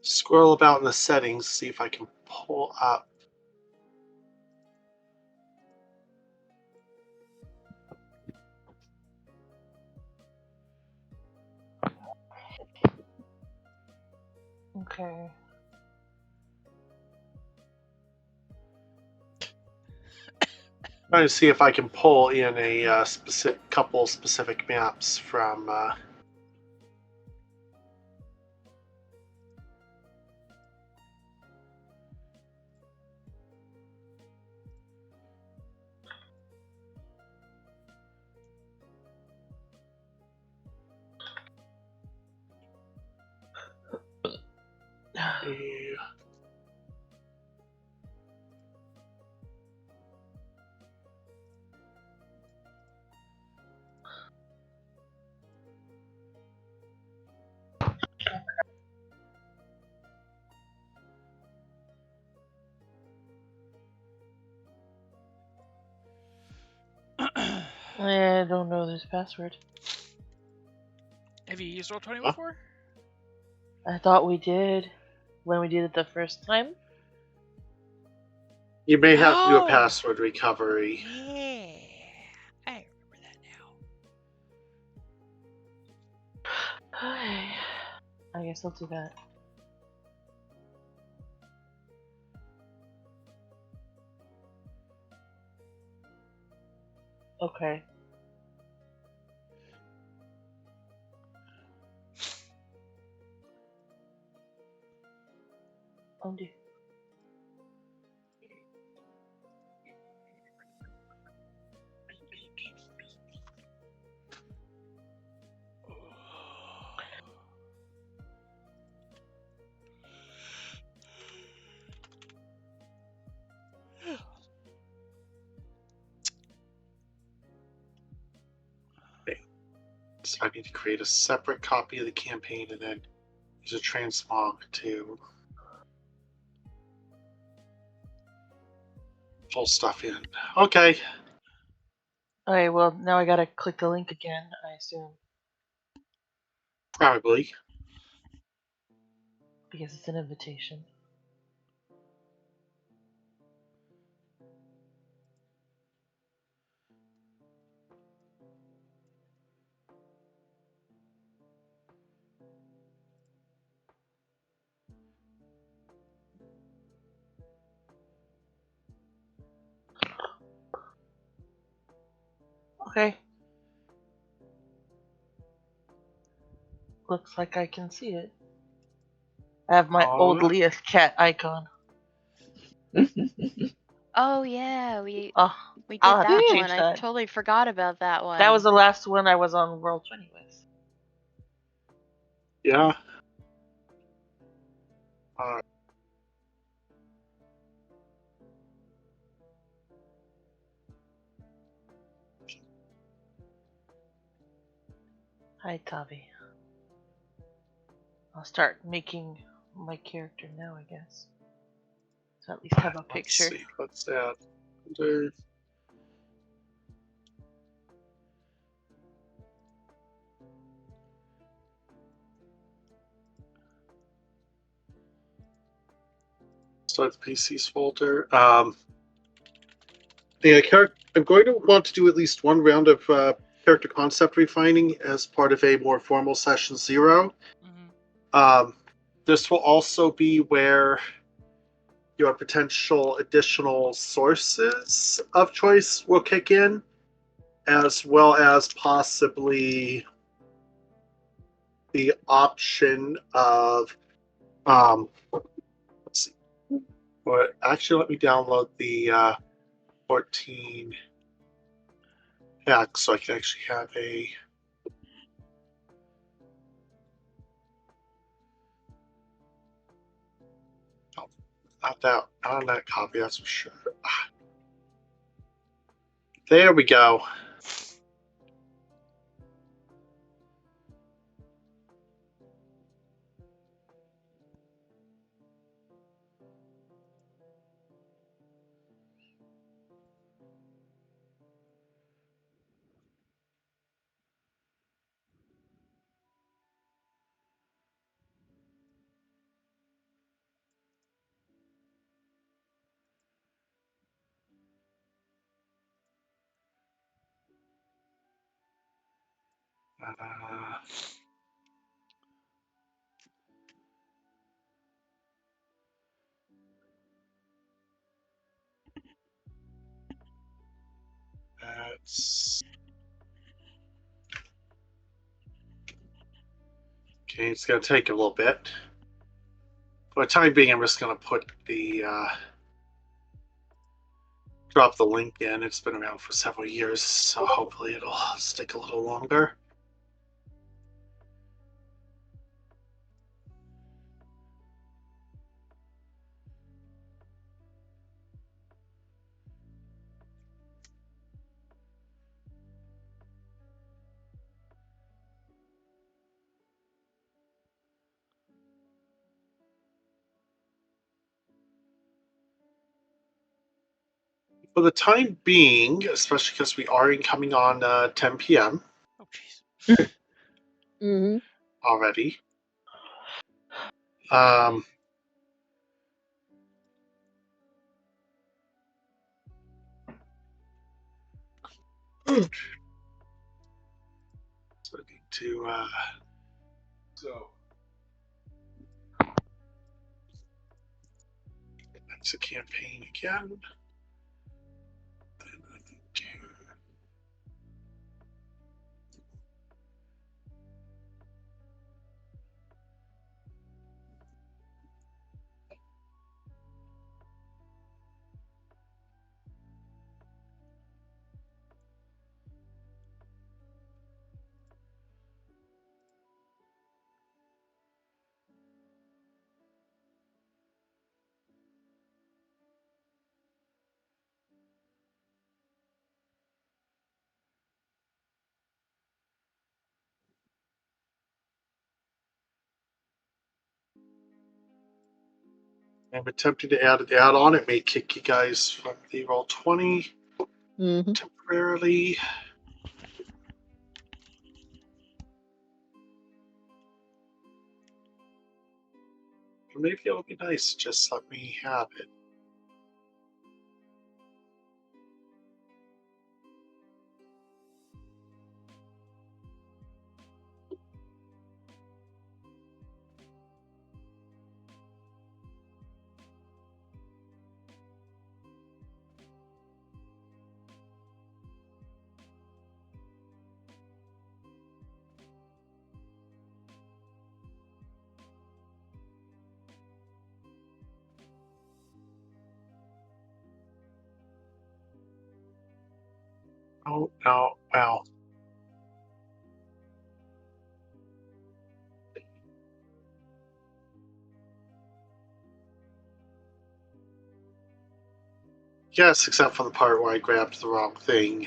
Scroll about in the settings, see if I can pull up. Okay. Trying to see if I can pull in a couple specific maps from. I don't know this password. Have you used Roll20 before? I thought we did when we did it the first time. You may have to do a password recovery. Yeah, I remember that now. I guess I'll do that. Okay. Undo. So I need to create a separate copy of the campaign and then use a transmog to pull stuff in. Okay. Alright, well, now I gotta click the link again, I assume. Probably. Because it's an invitation. Okay. Looks like I can see it. I have my old Leah cat icon. Oh yeah, we Oh, did I'll have to that change one. that. I totally forgot about that one. That was the last one I was on Roll20 with. Yeah. Alright. Hi, Tavi. I'll start making my character now, I guess. So at least have a picture. Let's see. What's that? Under... Start the PCs folder. Yeah, I'm going to want to do at least one round of character concept refining as part of a more formal session 0. This will also be where your potential additional sources of choice will kick in, as well as possibly the option of let's see. Or actually, let me download the 14 hack so I can actually have a. Oh, not on that copy, that's for sure. There we go. That's okay. It's going to take a little bit. For the time being, I'm just going to put the drop the link in. It's been around for several years, so hopefully it'll stick a little longer. For the time being, especially because we are incoming on 10 p.m. Oh, jeez. Already. So I need to that's a campaign again. I'm attempting to add an add-on. It may kick you guys from the Roll20 temporarily. Or maybe it'll be nice. Just let me have it. Oh, no. Well. Yes, except for the part where I grabbed the wrong thing.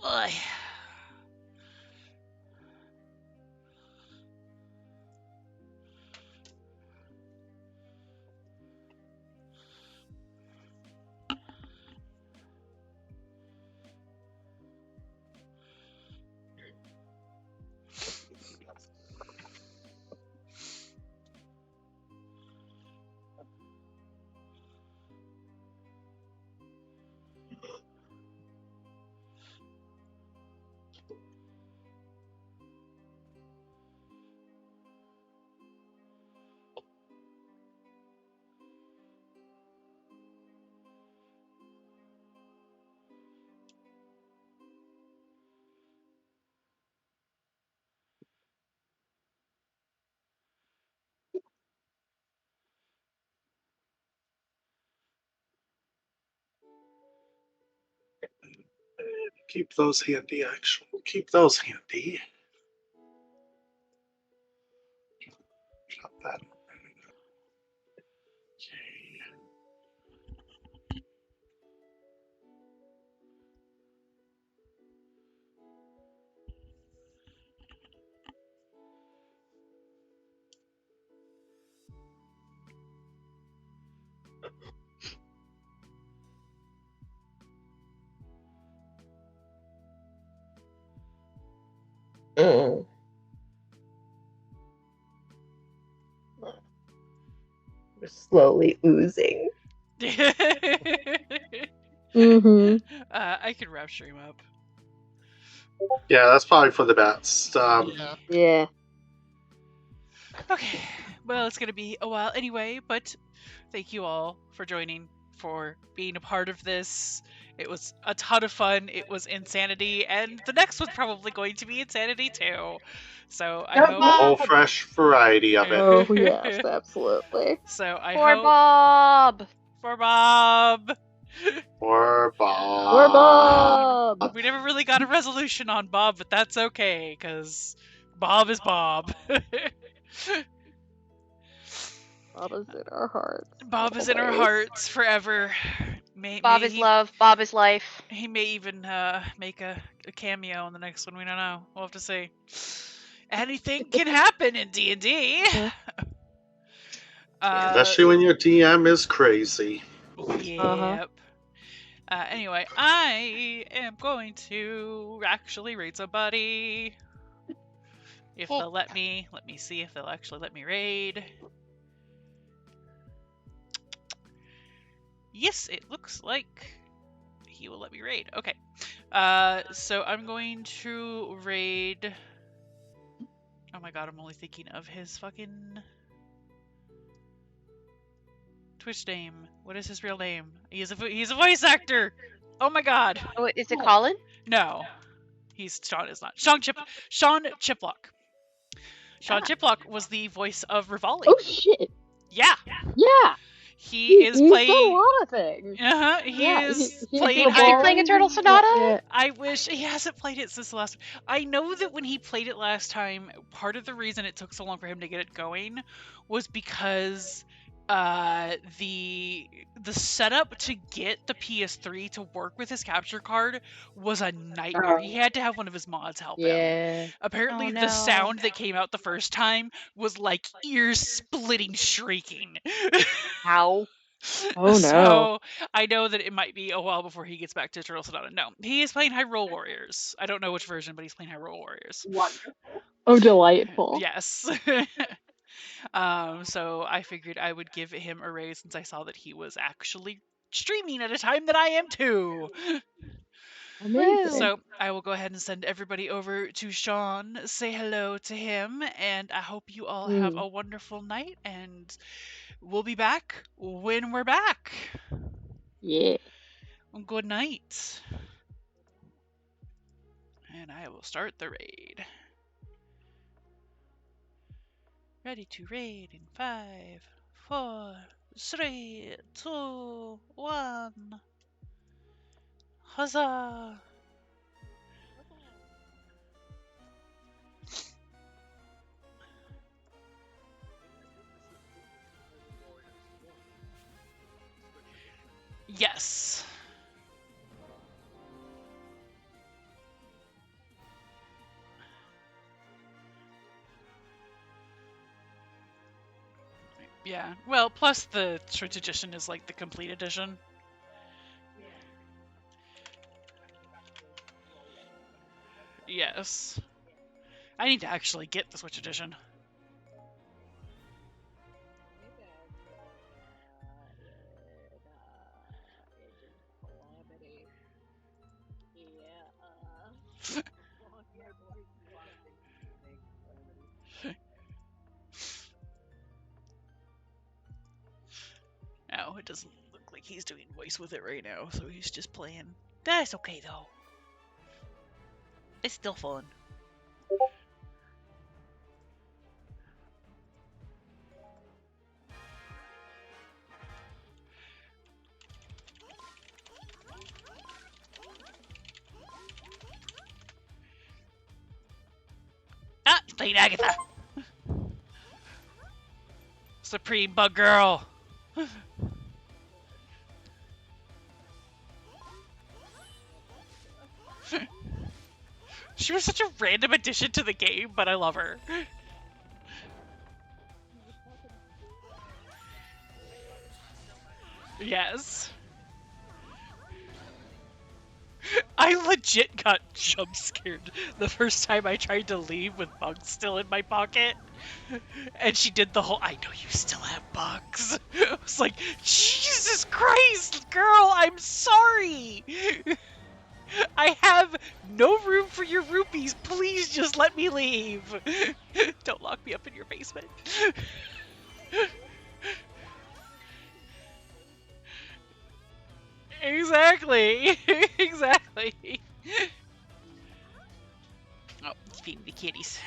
Ugh. Keep those handy, actually. Keep those handy. Drop that. Mm. We're slowly oozing. Mm-hmm. I could wrap stream up. Yeah, that's probably for the best. Yeah. Okay, well, it's gonna be a while anyway, but thank you all for joining, for being a part of this. It was a ton of fun. It was insanity, and the next one's probably going to be insanity too. So I hope A whole fresh variety of it. Oh yes, absolutely. So I For hope Bob. for Bob. Or Or Bob. Bob. We never really got a resolution on Bob, but that's okay, because Bob is Bob. Bob is in our hearts. Bob is in our always. hearts forever. Bob is love. Bob is life. He may even make a cameo in the next one. We don't know. We'll have to see. Anything can happen in D&D. Especially when your DM is crazy. Yep. Anyway, I am going to actually raid somebody. If they'll let me see if they'll actually let me raid. Yes, it looks like he will let me raid. Okay. So I'm going to raid. Oh my god, I'm only thinking of his fucking Twitch name. What is his real name? He's a voice actor. Oh my god. Oh, is it Colin? No. Sean is not. Sean Chiplock. Sean Chiplock was the voice of Rivali. Oh shit. Yeah. Yeah. He's playing a lot of things. He is playing. Is he playing Eternal Sonata? Yeah. I wish he hasn't played it since the last. I know that when he played it last time, part of the reason it took so long for him to get it going was because the setup to get the PS3 to work with his capture card was a nightmare. He had to have one of his mods help him. Apparently the sound that came out the first time was like ear-splitting shrieking. How? Oh no. So I know that it might be a while before he gets back to Eternal Sonata. No, he is playing Hyrule Warriors. I don't know which version, but he's playing Hyrule Warriors. Wonderful. Oh, delightful. Yes. So I figured I would give him a raise since I saw that he was actually streaming at a time that I am too. Amazing. So I will go ahead and send everybody over to Sean, say hello to him, and I hope you all have a wonderful night, and we'll be back when we're back. Yeah. Good night. And I will start the raid. Ready to raid in 5, 4, 3, 2, 1. Huzzah! Yes. Yeah. Well, plus the Switch edition is like the complete edition. Yes. I need to actually get the Switch edition. No, it doesn't look like he's doing voice with it right now, so he's just playing. That's okay though. It's still fun. Ah, Lady Agatha! Supreme Bug Girl! She was such a random addition to the game, but I love her. Yes. I legit got jump scared the first time I tried to leave with bugs still in my pocket. And she did the whole, I know you still have bugs. I was like, Jesus Christ, girl, I'm sorry. I have no room for your rupees. Please just let me leave. Don't lock me up in your basement. Exactly. Exactly. Oh, feeding the kitties.